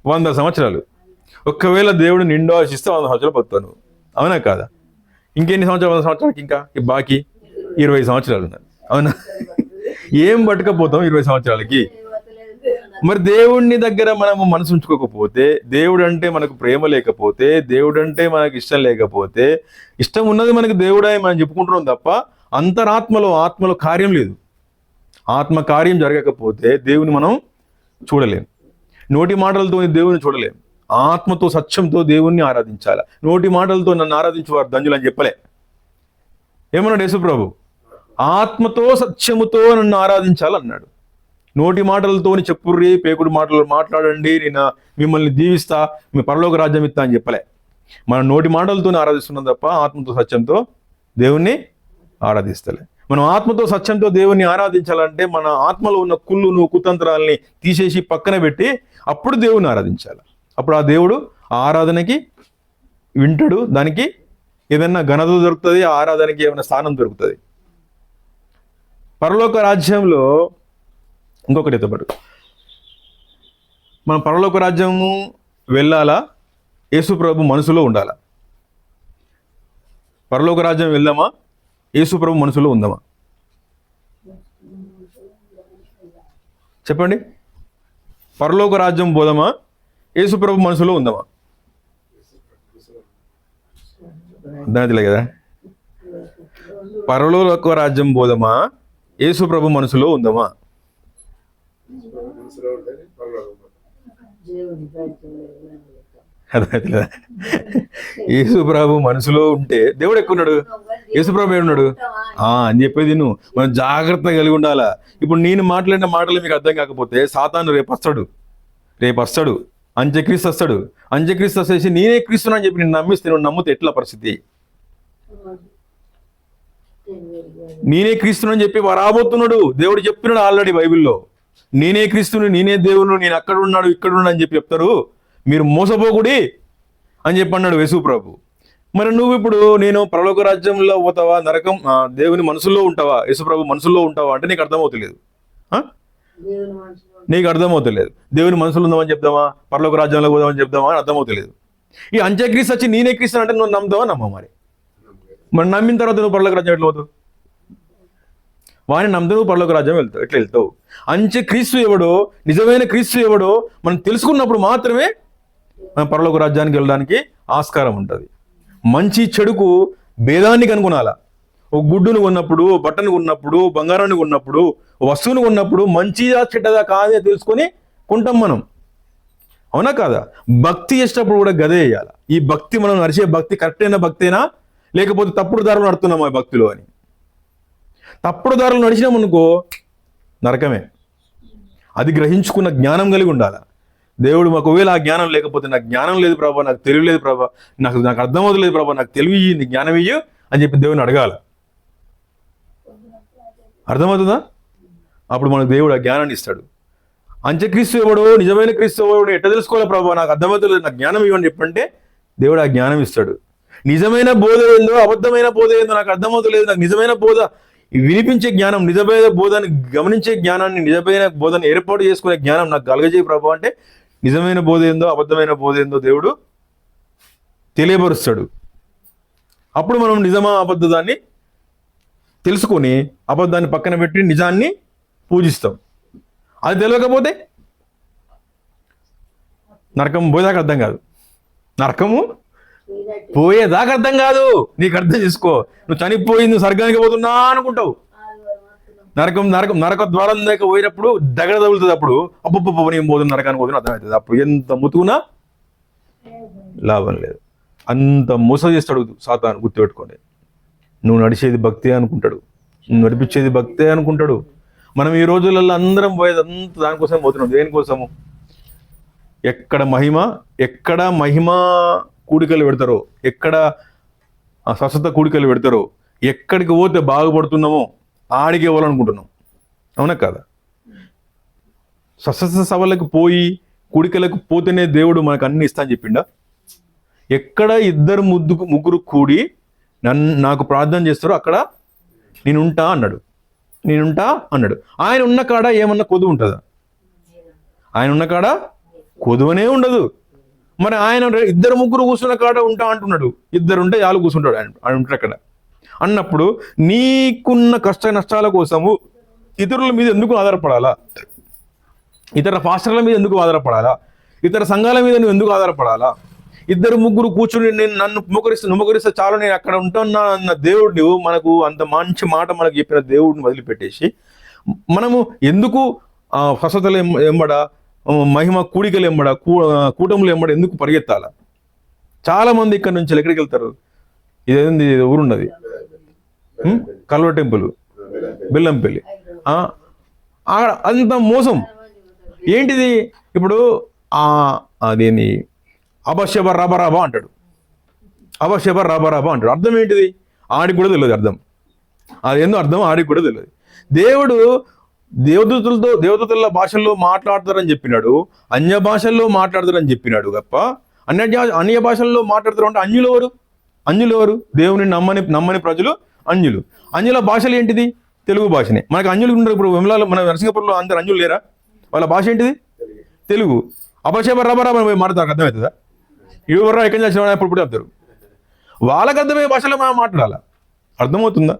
100 సంవత్సరాలు. ఒక్కవేళ దేవుడు నిండు ఆశిస్తే 100 సంవత్సరాలు బతుకుతాను. అవునా కాదా? ఇంకెన్ని సంవత్సరాలు? 100 సంవత్సరాలకి ఇంకా బాకీ 20 సంవత్సరాలు ఉన్నారు. అవునా? ఏం పట్టుకపోతాం 20 సంవత్సరాలకి? మరి దేవుడిని దగ్గర మనము మనసు ఉంచుకోకపోతే, దేవుడు అంటే మనకు ప్రేమ లేకపోతే, దేవుడు అంటే మనకు ఇష్టం లేకపోతే, ఇష్టం ఉన్నది మనకు దేవుడే మనం చెప్పుకుంటున్నాం తప్ప ఆత్మలో కార్యం లేదు. ఆత్మ కార్యం జరగకపోతే దేవుని మనం చూడలేం. నోటి మాటలతో దేవుని చూడలేం. ఆత్మతో సత్యంతో దేవుణ్ణి ఆరాధించాలి. నోటి మాటలతో నన్ను ఆరాధించేవారు ధన్యులు అని చెప్పలే. ఏమన్నాడు యేసుప్రభు? ఆత్మతో సత్యముతో నన్ను ఆరాధించాలన్నాడు. నోటి మాటలతోని చెప్పుర్రి, పేకుడు మాటలు మాట్లాడండి, నేను మిమ్మల్ని దీవిస్తా, మీ పరలోక రాజ్యం ఇస్తా అని చెప్పలే. మనం నోటి మాటలతోనే ఆరాధిస్తున్నాం తప్ప ఆత్మతో సత్యంతో దేవుణ్ణి ఆరాధిస్తలే. మనం ఆత్మతో సత్యంతో దేవుణ్ణి ఆరాధించాలంటే మన ఆత్మలో ఉన్న కుళ్ళును, కుతంత్రాలని తీసేసి పక్కన పెట్టి అప్పుడు దేవుణ్ణి ఆరాధించాలి. అప్పుడు ఆ దేవుడు ఆ ఆరాధనకి వింటాడు. దానికి ఏదైనా ఘనత దొరుకుతుంది, ఆ ఆరాధనకి ఏమైనా స్థానం దొరుకుతుంది. పరలోక రాజ్యంలో ఇంకొకటి ఎత్తబడు. మనం పరలోక రాజ్యము వెళ్ళాలా? యేసు ప్రభు మనసులో ఉండాలా? పరలోక రాజ్యం వెళ్దామా? యేసు ప్రభు మనసులో ఉందామా? చెప్పండి. పరలోక రాజ్యం పోదామా? యేసు ప్రభు మనసులో ఉందామా? అర్థమైతలే కదా? పరలోక రాజ్యం బోధమా, యేసు ప్రభు మనసులో ఉందమా? అర్థమవుతుందా? యేసు ప్రభు మనసులో ఉంటే దేవుడు ఎక్కున్నాడు, యేసు ప్రభు ఏడున్నాడు అని చెప్పేది నువ్వు మనం జాగ్రత్తగా కలిగి ఉండాలా. ఇప్పుడు నేను మాట్లాడిన మాటలు మీకు అర్థం కాకపోతే సాతాను రేపు వస్తాడు, అంత్యక్రీస్తు వస్తాడు. అంత్యక్రీస్తు వచ్చేసి నేనే క్రీస్తున్నా అని చెప్పి నేను నమ్మిస్తే నువ్వు నమ్మితే ఎట్లా పరిస్థితి? నేనే క్రీస్తుని అని చెప్పి రాబోతున్నాడు. దేవుడు చెప్తున్నాడు ఆల్రెడీ బైబిల్లో, నేనే క్రీస్తుని, నేనే దేవుడు, నేను అక్కడ ఉన్నాడు ఇక్కడ ఉన్నాడు అని చెప్పి చెప్తారు. మీరు మోసపోకుడి అని చెప్పి అన్నాడు యేసు ప్రభు. మరి నువ్వు ఇప్పుడు నేను పరలోక రాజ్యంలో పోతావా, నరకం దేవుని మనసులో ఉంటావా, యేసు ప్రభు మనసులో ఉంటావా అంటే నీకు అర్థమవుతలేదు. నీకు అర్థమవుతలేదు. దేవుని మనసులో ఉందామని చెప్దామా, పరలోక రాజ్యంలో పోదామని చెప్దామా అని అర్థమవుతలేదు. ఈ అంత్యక్రీస్తు వచ్చి నేనే క్రీస్తు అంటే నువ్వు నమ్ముతావా నమ్మ? మరి నమ్మిన తర్వాత నువ్వు పరలోక రాజ్యం ఎట్లా పోతావు? వాడిని నమ్మితే నువ్వు పరలోక రాజ్యం ఎట్లా వెళ్తావు? అంత్యక్రీస్తు ఎవడో, నిజమైన క్రీస్తు ఎవడో మనం తెలుసుకున్నప్పుడు మాత్రమే మనం పరలోక రాజ్యానికి వెళ్ళడానికి ఆస్కారం ఉంటుంది. మంచి చెడుకు భేదాన్ని కనుగొనాల. ఒక గుడ్డును కొన్నప్పుడు, బట్టను కొన్నప్పుడు, బంగారాన్ని కొన్నప్పుడు, వస్తువును కొన్నప్పుడు మంచిదా చెడ్డదా కాదే తెలుసుకొని కొంటాం మనం, అవునా కాదా? భక్తి చేసేటప్పుడు కూడా గదే వేయాలి. ఈ భక్తి మనం నడిచే భక్తి కరెక్ట్ అయిన భక్తేనా, లేకపోతే తప్పుడు దారులు నడుతున్నాం ఆ భక్తిలో అని. తప్పుడు దారులు నడిచినామనుకో నరకమే. అది గ్రహించుకున్న జ్ఞానం కలిగి ఉండాలి. దేవుడు ఒకవేళ ఆ జ్ఞానం లేకపోతే, నాకు జ్ఞానం లేదు ప్రభా, నాకు తెలియలేదు ప్రభా, నాకు అర్థమవుతలేదు ప్రభా, నాకు తెలివి ఇయ్యి, జ్ఞానం ఇయ్యు అని చెప్పి దేవుని అడగాల. అర్థమవుతుందా? అప్పుడు మనకు దేవుడు ఆ జ్ఞానాన్ని ఇస్తాడు. అంత్యక్రీస్తు ఎవడో, నిజమైన క్రీస్తు ఎవడో ఎట్లా తెలుసుకోవాలి ప్రభా, నాకు అర్థమవుతలేదు, నాకు జ్ఞానం ఇవ్వని చెప్పంటే దేవుడు ఆ జ్ఞానం ఇస్తాడు. నిజమైన బోధ ఏందో, అబద్ధమైన బోధ ఏందో నాకు అర్థమవుతలేదు, నాకు నిజమైన బోధ వినిపించే జ్ఞానం, నిజమైన బోధని గమనించే జ్ఞానాన్ని, నిజమైన బోధన ఏర్పాటు చేసుకునే జ్ఞానం నాకు కలగజేయ ప్రభు అంటే నిజమైన బోధ ఏందో, అబద్ధమైన బోధ ఏందో దేవుడు తెలియపరుస్తాడు. అప్పుడు మనం నిజమా అబద్ధాన్ని తెలుసుకొని అబద్ధాన్ని పక్కన పెట్టి నిజాన్ని పూజిస్తాం. అది తెలియకపోతే నరకం పోయేదాకా అర్థం కాదు. నరకము పోయేదాకా అర్థం కాదు. నీకు అర్థం చేసుకో. నువ్వు చనిపోయి నువ్వు స్వర్గానికి పోతున్నా అనుకుంటావు. నరక ద్వారం దాకా పోయినప్పుడు దగ్గర తగులుతుంది. అప్పుడు అబ్బబ్బ నేను పోతున్నా, నరకానికి పోతున్నా అర్థమవుతుంది. అప్పుడు ఎంత ముతుకున్నా లాభం లేదు. అంత మోసం చేస్తాడు సాతాను, గుర్తుపెట్టుకోండి. నువ్వు నడిచేది భక్తే అనుకుంటాడు, నువ్వు నడిపించేది భక్తే అనుకుంటాడు. మనం ఈ రోజులలో అందరం పోయేది అంతా దానికోసం పోతున్నాం. దేనికోసము? ఎక్కడ మహిమ కూడికలు పెడతారో, ఎక్కడ స్వస్థత కూడికలు పెడతారో, ఎక్కడికి పోతే బాగుపడుతున్నామో ఆడికి ఇవ్వాలనుకుంటున్నాం, అవునా కాదా? స్వస్థత సభలకు పోయి కూడికలకు పోతేనే దేవుడు మనకు అన్ని ఇస్తా అని చెప్పిండా? ఎక్కడ ఇద్దరు ముగ్గురు కూడి నాకు ప్రార్థన చేస్తారో అక్కడ నేనుంటా అన్నాడు. ఆయన ఉన్న కాడ ఏమన్నా కొదువు ఉంటుందా? ఆయన ఉన్న కాడ కొదువనే ఉండదు. మరి ఆయన ఇద్దరు ముగ్గురు కూర్చున్న కాడ ఉంటా అంటున్నాడు. ఇద్దరు ఉంటే చాలు కూర్చుంటాడు ఆయన ఉంటాడు అక్కడ అన్నప్పుడు, నీకున్న కష్ట నష్టాల కోసము ఇతరుల మీద ఎందుకు ఆధారపడాలా? ఇతర పాస్టర్ల మీద ఎందుకు ఆధారపడాలా? ఇతర సంఘాల మీద నువ్వు ఎందుకు ఆధారపడాలా? ఇద్దరు ముగ్గురు కూర్చుని నేను నన్ను మొకరిస్తే చాలు, నేను అక్కడ ఉంటున్నా అన్న దేవుడు మనకు అంత మంచి మాట మనకు చెప్పిన దేవుడిని వదిలిపెట్టేసి మనము ఎందుకు స్వస్థతలు ఎంబడ, మహిమ కూడికలు ఎంబడ, కూటములు ఎంబడ ఎందుకు పరిగెత్తాల? చాలా మంది ఇక్కడ నుంచి ఎక్కడికి వెళ్తారు? ఇదేంది ఊరున్నది, కల్వ టెంపుల్, బెల్లంపల్లి. అంత మోసం ఏంటిది? ఇప్పుడు అదేంది అబశబ రబరాబా అంటాడు. అర్థం ఏంటిది? ఆడికి కూడా తెలియదు అర్థం. అదేందో అర్థం ఆడికి కూడా తెలియదు. దేవుడు దేవదూతల భాషల్లో మాట్లాడతారని చెప్పినాడు, అన్య భాషల్లో మాట్లాడతారని చెప్పినాడు తప్ప అన్య భాషల్లో మాట్లాడతారు అంటే అంజులు ఎవరు? దేవుని నమ్మని ప్రజలు అంజుల భాషలు ఏంటిది? తెలుగు భాషనే. మనకు అంజులు ఉండరు. ఇప్పుడు మన నరసింగపురంలో అందరు అంజులు లేరా? వాళ్ళ భాష ఏంటిది? తెలుగు. అబశబ రబరాబా మాట్లాడతారు, అర్థమవుతుందా? ఎవరు ఎక్కడి నుంచి వచ్చిన ఎప్పుడు చెప్తారు. వాళ్ళకి అర్థమయ్యే భాషలో మనం మాట్లాడాలా? అర్థమవుతుందా?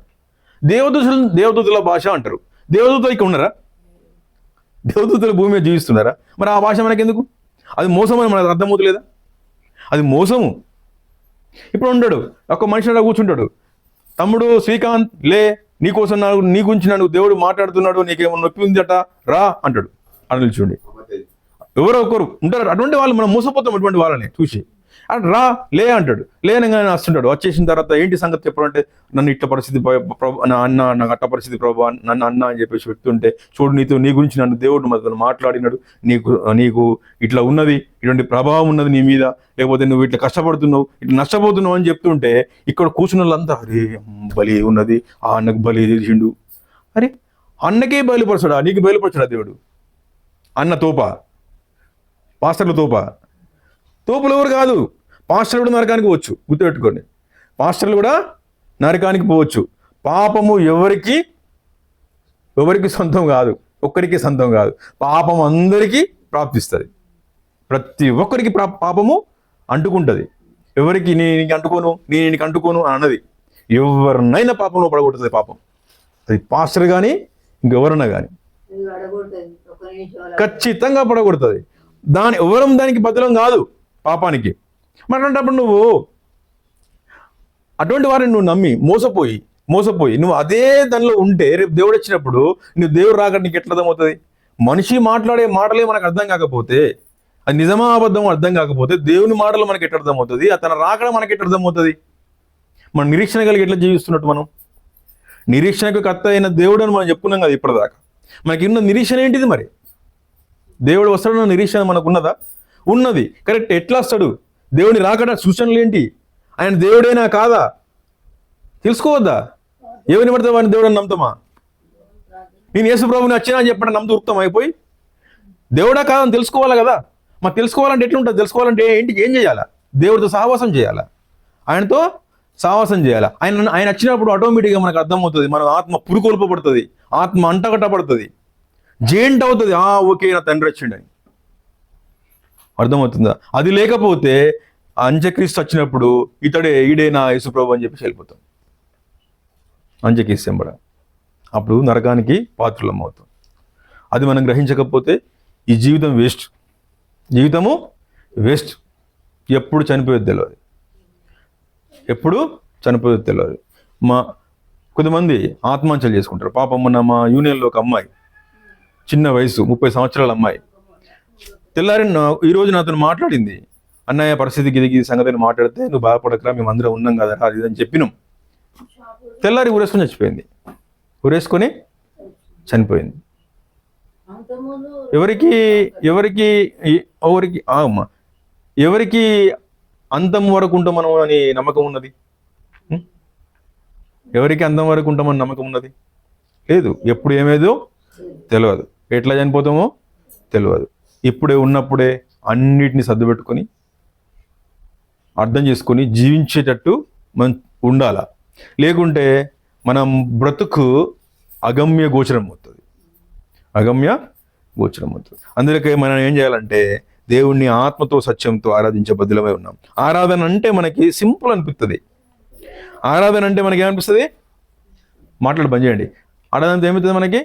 దేవదూతల భాష అంటారు. దేవదూతలు ఇక్కడ ఉన్నారా? దేవదూతలు భూమి మీద జీవిస్తున్నారా? మరి ఆ భాష మనకెందుకు? అది మోసం అని మనకు అర్థమవుతలేదా? అది మోసము. ఇప్పుడు ఉండడు ఒక మనిషి అలా కూర్చుంటాడు, తమ్ముడు శ్రీకాంత్ లే, నీకోసం నీ గురించి నన్ను దేవుడు మాట్లాడుతున్నాడు, నీకేమో నొప్పి ఉందట రా అంటాడు. అని నిల్చుండి ఎవరో ఒకరు ఉంటారు అటువంటి వాళ్ళు, మనం మోసపోతాం అటువంటి వాళ్ళని చూసి. అంటే రా లే అంటాడు, లేనగానే వస్తుంటాడు. వచ్చేసిన తర్వాత ఏంటి సంగతి చెప్పాలంటే, నన్ను ఇట్ట పరిస్థితి నా అన్న, నాకు అట్ట పరిస్థితి ప్రభు, నన్ను అన్న అని చెప్పేసి చెప్తుంటే, చూడు నీ గురించి నన్ను దేవుడు మనతో మాట్లాడినాడు, నీకు ఇట్లా ఉన్నది, ఇటువంటి ప్రభావం ఉన్నది నీ మీద, లేకపోతే నువ్వు ఇట్లా కష్టపడుతున్నావు, ఇట్లా నష్టపోతున్నావు అని చెప్తుంటే, ఇక్కడ కూర్చున్న వాళ్ళంతా అరే బలి ఉన్నది, ఆ అన్నకు బలి తెలిసిండు. అరే అన్నకే బయలుపరచాడా, నీకు బయలుపరచాడా దేవుడు? అన్న తోప, పాస్టర్ల తోపులు ఎవరు కాదు. పాస్టర్లు కూడా నరకానికి పోవచ్చు, గుర్తుపెట్టుకోండి. పాస్టర్లు కూడా నరకానికి పోవచ్చు. పాపము ఎవరికి సొంతం కాదు, ఒక్కరికి సొంతం కాదు. పాపం అందరికీ ప్రాప్తిస్తుంది. ప్రతి ఒక్కరికి పాపము అంటుకుంటుంది. ఎవరికి నీకు అంటుకోను, నీకు అంటుకోను అన్నది ఎవరినైనా పాపంలో పడగొడుతుంది. పాపం అది పాస్టర్ కానీ ఇంకెవరన్నా కానీ ఖచ్చితంగా పడగొడుతుంది. దానికి బదలం కాదు పాపానికి. మరి అటువంటిప్పుడు నువ్వు అటువంటి వారిని నువ్వు నమ్మి మోసపోయి నువ్వు అదే దానిలో ఉంటే, రేపు దేవుడు వచ్చినప్పుడు నువ్వు దేవుడు రాక నీకు ఎట్లా అర్థమవుతుంది? మనిషి మాట్లాడే మాటలే మనకు అర్థం కాకపోతే, అది నిజమా అబద్ధమో అర్థం కాకపోతే, దేవుని మాటలు మనకి ఎట్లా అర్థమవుతుంది? అతను రాకడం మనకి ఎట్లా అర్థమవుతుంది? మనం నిరీక్షణ కలిగి ఎట్లా జీవిస్తున్నట్టు? మనం నిరీక్షణకు కర్త అయిన దేవుడు అని మనం చెప్పుకున్నాం కదా ఇప్పటిదాకా. మనకి ఉన్న నిరీక్షణ ఏంటిది? మరి దేవుడు వస్తాడన్న నిరీక్షణ మనకు ఉన్నది. కరెక్ట్. ఎట్లా వస్తాడు? దేవుని రాకడ సూచనలు ఏంటి? ఆయన దేవుడేనా కాదా తెలుసుకోవద్దా? ఎవరిని పడితే వాడిని దేవుడు అని నమ్ముతామా? నేను యేసు ప్రభుని వచ్చినా అని చెప్పండి నమ్ముతూ ఉరుకుతాం అయిపోయి. దేవుడా కాదని తెలుసుకోవాలి కదా. మరి తెలుసుకోవాలంటే ఎట్లుంటుంది? తెలుసుకోవాలంటే ఏం చేయాలా? దేవుడితో సహవాసం చేయాలా, ఆయనతో సహవాసం చేయాలా. ఆయన వచ్చినప్పుడు ఆటోమేటిక్గా మనకు అర్థమవుతుంది. మన ఆత్మ పురుకొల్పబడుతుంది, ఆత్మ అంటగట్టబడుతుంది, జేంట్ అవుతుంది. ఓకే నా తండ్రి వచ్చిండని అర్థమవుతుందా? అది లేకపోతే అంత్యక్రీస్తు వచ్చినప్పుడు ఈడే నా యేసుప్రభు అని చెప్పేసి వెళ్ళిపోతాం అంత్యక్రీస్తు వెంబడ. అప్పుడు నరకానికి పాత్రులం అవుతాం. అది మనం గ్రహించకపోతే ఈ జీవితము వేస్ట్. ఎప్పుడు చనిపోయేది తెలియదు. కొంతమంది ఆత్మహత్యలు చేసుకుంటారు. పాపం మొన్న మా యూనియన్లో ఒక అమ్మాయి, చిన్న వయసు 30 సంవత్సరాల అమ్మాయి, తెల్లారి ఈరోజు నాతో మాట్లాడింది. అన్నయ్య పరిస్థితికి ఇది సంగతిని మాట్లాడితే, నువ్వు బాధపడకరా, మేము అందరం ఉన్నాం కదా అది అని చెప్పినాం. తెల్లారి ఊరేసుకొని చనిపోయింది. ఎవరికి అంతం వరకు ఉంటామను అని నమ్మకం ఉన్నది? ఎవరికి అంతం వరకు ఉంటామని నమ్మకం ఉన్నది? లేదు. ఎప్పుడు ఏమేదో తెలియదు, ఎట్లా చనిపోతామో తెలియదు. ఇప్పుడే ఉన్నప్పుడే అన్నిటిని సర్దుపెట్టుకొని అర్థం చేసుకొని జీవించేటట్టు మనం ఉండాల. లేకుంటే మనం బ్రతుకు అగమ్య గోచరం అవుతుంది. అందుకే మనం ఏం చేయాలంటే దేవుణ్ణి ఆత్మతో సత్యంతో ఆరాధించే బదులమై ఉన్నాం. ఆరాధన అంటే మనకి సింపుల్ అనిపిస్తుంది. ఆరాధన అంటే మనకి ఏమనిపిస్తుంది? మాట్లాడు బంద్ చేయండి. ఆరాధన ఏమవుతుంది? మనకి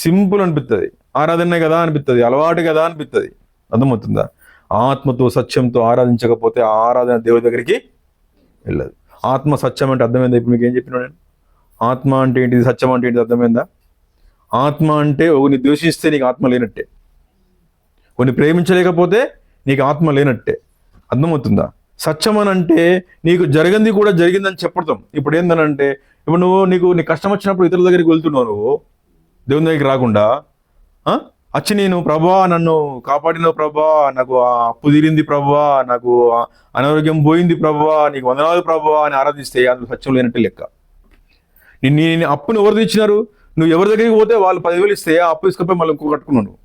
సింపుల్ అనిపిస్తుంది. ఆరాధనే కదా అనిపిస్తుంది, అలవాటు కదా అనిపిస్తుంది. అర్థమవుతుందా? ఆత్మతో సత్యంతో ఆరాధించకపోతే ఆ ఆరాధన దేవుడి దగ్గరికి వెళ్ళదు. ఆత్మ సత్యం అంటే అర్థమైందా? ఇప్పుడు మీకు ఏం చెప్పినా నేను? ఆత్మ అంటే ఏంటిది, సత్యం అంటే ఏంటిది అర్థమైందా? ఆత్మ అంటే ఒకరిని ద్వేషిస్తే నీకు ఆత్మ లేనట్టే, కొన్ని ప్రేమించలేకపోతే నీకు ఆత్మ లేనట్టే. అర్థమవుతుందా? సత్యం అని అంటే నీకు జరిగింది కూడా జరిగిందని చెప్పడం. ఇప్పుడు ఏందనంటే, ఇప్పుడు నీకు కష్టం వచ్చినప్పుడు ఇతరుల దగ్గరికి వెళ్తున్నావు, నువ్వు దేవుని దగ్గరికి రాకుండా వచ్చి నేను ప్రభా నన్ను కాపాడినవు ప్రభా, నాకు అప్పు తీరింది ప్రభా, నాకు అనారోగ్యం పోయింది ప్రభా, నీకు వందనాలు ప్రభా అని ఆరాధిస్తే అది సత్యం లేనట్టే లెక్క. నేను అప్పును ఎవరు తెచ్చినారు? నువ్వు ఎవరి దగ్గరికి పోతే వాళ్ళు 10,000 ఇస్తే ఆ అప్పు తీసుకుపోయి మళ్ళీ ఇంకో కట్టుకున్నావు.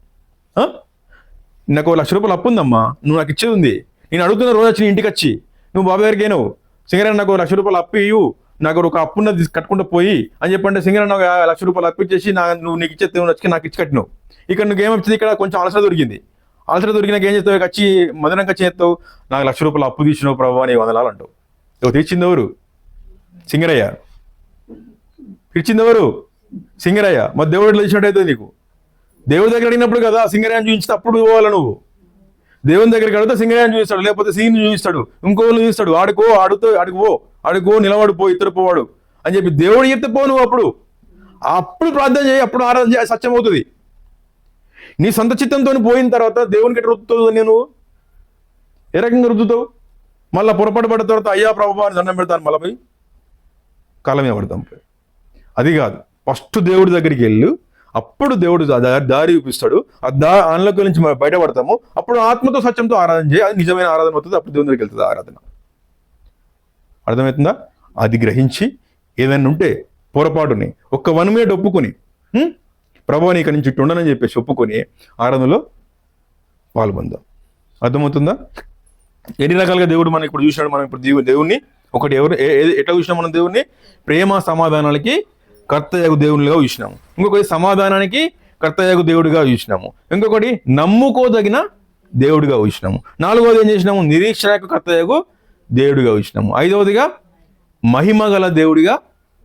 నాకు 1,00,000 రూపాయలు అప్పు ఉందమ్మా, నువ్వు నాకు ఇచ్చేది ఉంది, నేను అడుగుతున్న రోజు వచ్చి నీ ఇంటికి వచ్చి నువ్వు బాబాయ్ గారికి అయినావు, సింగరన్న నాకు 1,00,000 రూపాయలు అప్పు ఇవ్వు, నాకు ఒక అప్పున్నది కట్టుకుంటూ పోయి అని చెప్పంటే సింగరన్న 1,00,000 రూపాయలు అప్పు ఇచ్చేసి నువ్వు నీకు ఇచ్చే వచ్చి నాకు ఇచ్చి కట్టినావు. ఇక్కడ నువ్వు ఏమొచ్చింది? ఇక్కడ కొంచెం అలసట దొరికింది. అలసట దొరికినాక ఏం చేస్తావు? వచ్చి మదనంగా చేస్తావు, నాకు 1,00,000 రూపాయలు అప్పు తీసినావు ప్రభావ, నీ 100 అంటావు. తీర్చింది ఎవరు? సింగరయ్య. తీర్చింది ఎవరు? సింగరయ్య. మరి దేవుడు ఎట్లా ఇచ్చినట్టయితే నీకు? దేవుడి దగ్గర అడిగినప్పుడు కదా సింగరయ్యని చూపించితే అప్పుడు పోవాలి నువ్వు. దేవుని దగ్గరికి అడిగితే సింగరయ్యని చూపిస్తాడు, లేకపోతే సీని చూపిస్తాడు, ఇంకోళ్ళు చూపిస్తాడు. ఆడుకో నిలబడిపో, ఇద్దరు పోవాడు అని చెప్పి దేవుడు చెప్తే పో నువ్వు అప్పుడు ప్రార్థన చేయి, అప్పుడు ఆరాధన చేయి, సత్యం అవుతుంది. నీ సొంత చిత్తంతో పోయిన తర్వాత దేవునికి ఎట్లా రుద్దుతావు? నువ్వు ఏ రకంగా రుద్దుతావు? మళ్ళీ పొరపాటు పడిన తర్వాత అయ్యా ప్రభువా అని దండం పెడతాను, మళ్ళీ పోయి కాలమే పడతాం. అది కాదు, ఫస్ట్ దేవుడి దగ్గరికి వెళ్ళు, అప్పుడు దేవుడు దారి చూపిస్తాడు. అందులోకి నుంచి బయటపడతాము. అప్పుడు ఆత్మతో సత్యంతో ఆరాధన చేయి, అది నిజమైన ఆరాధన అవుతుంది. అప్పుడు దేవుని దగ్గరికి వెళ్తుంది ఆరాధన. అర్థమవుతుందా? అది గ్రహించి ఏదైనా ఉంటే పొరపాటుని ఒక్క 1 మినిట్ ఒప్పుకొని, ప్రభువా నీకు నుంచి ఇట్టు ఉండనని చెప్పేసి ఒప్పుకొని ఆరాధనలో పాల్గొందాం. అర్థమవుతుందా? ఎన్ని రకాలుగా దేవుడు మనం ఇప్పుడు చూసినాడు. మనం ఇప్పుడు దేవుణ్ణి ఒకటి ఎట్లా చూసినాం? మనం దేవుణ్ణి ప్రేమ సమాధానాలకి కర్తయ్యకు దేవునిగా చూసినాము. ఇంకొకటి సమాధానానికి కర్తయ్యకు దేవుడిగా చూసినాము. ఇంకొకటి నమ్ముకోదగిన దేవుడిగా చూసినాము. 4వది ఏం చేసినాము? నిరీక్షణకు కర్తయ్యకు దేవుడిగా చూసినాము. 5వదిగా మహిమ గల దేవుడిగా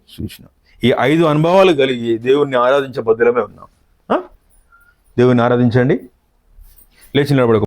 చూసినాం. ఈ 5 అనుభవాలు కలిగి దేవుణ్ణి ఆరాధించే బద్దులమే ఉన్నాం. దేవుణ్ణి ఆరాధించండి. లేచి నిలబడ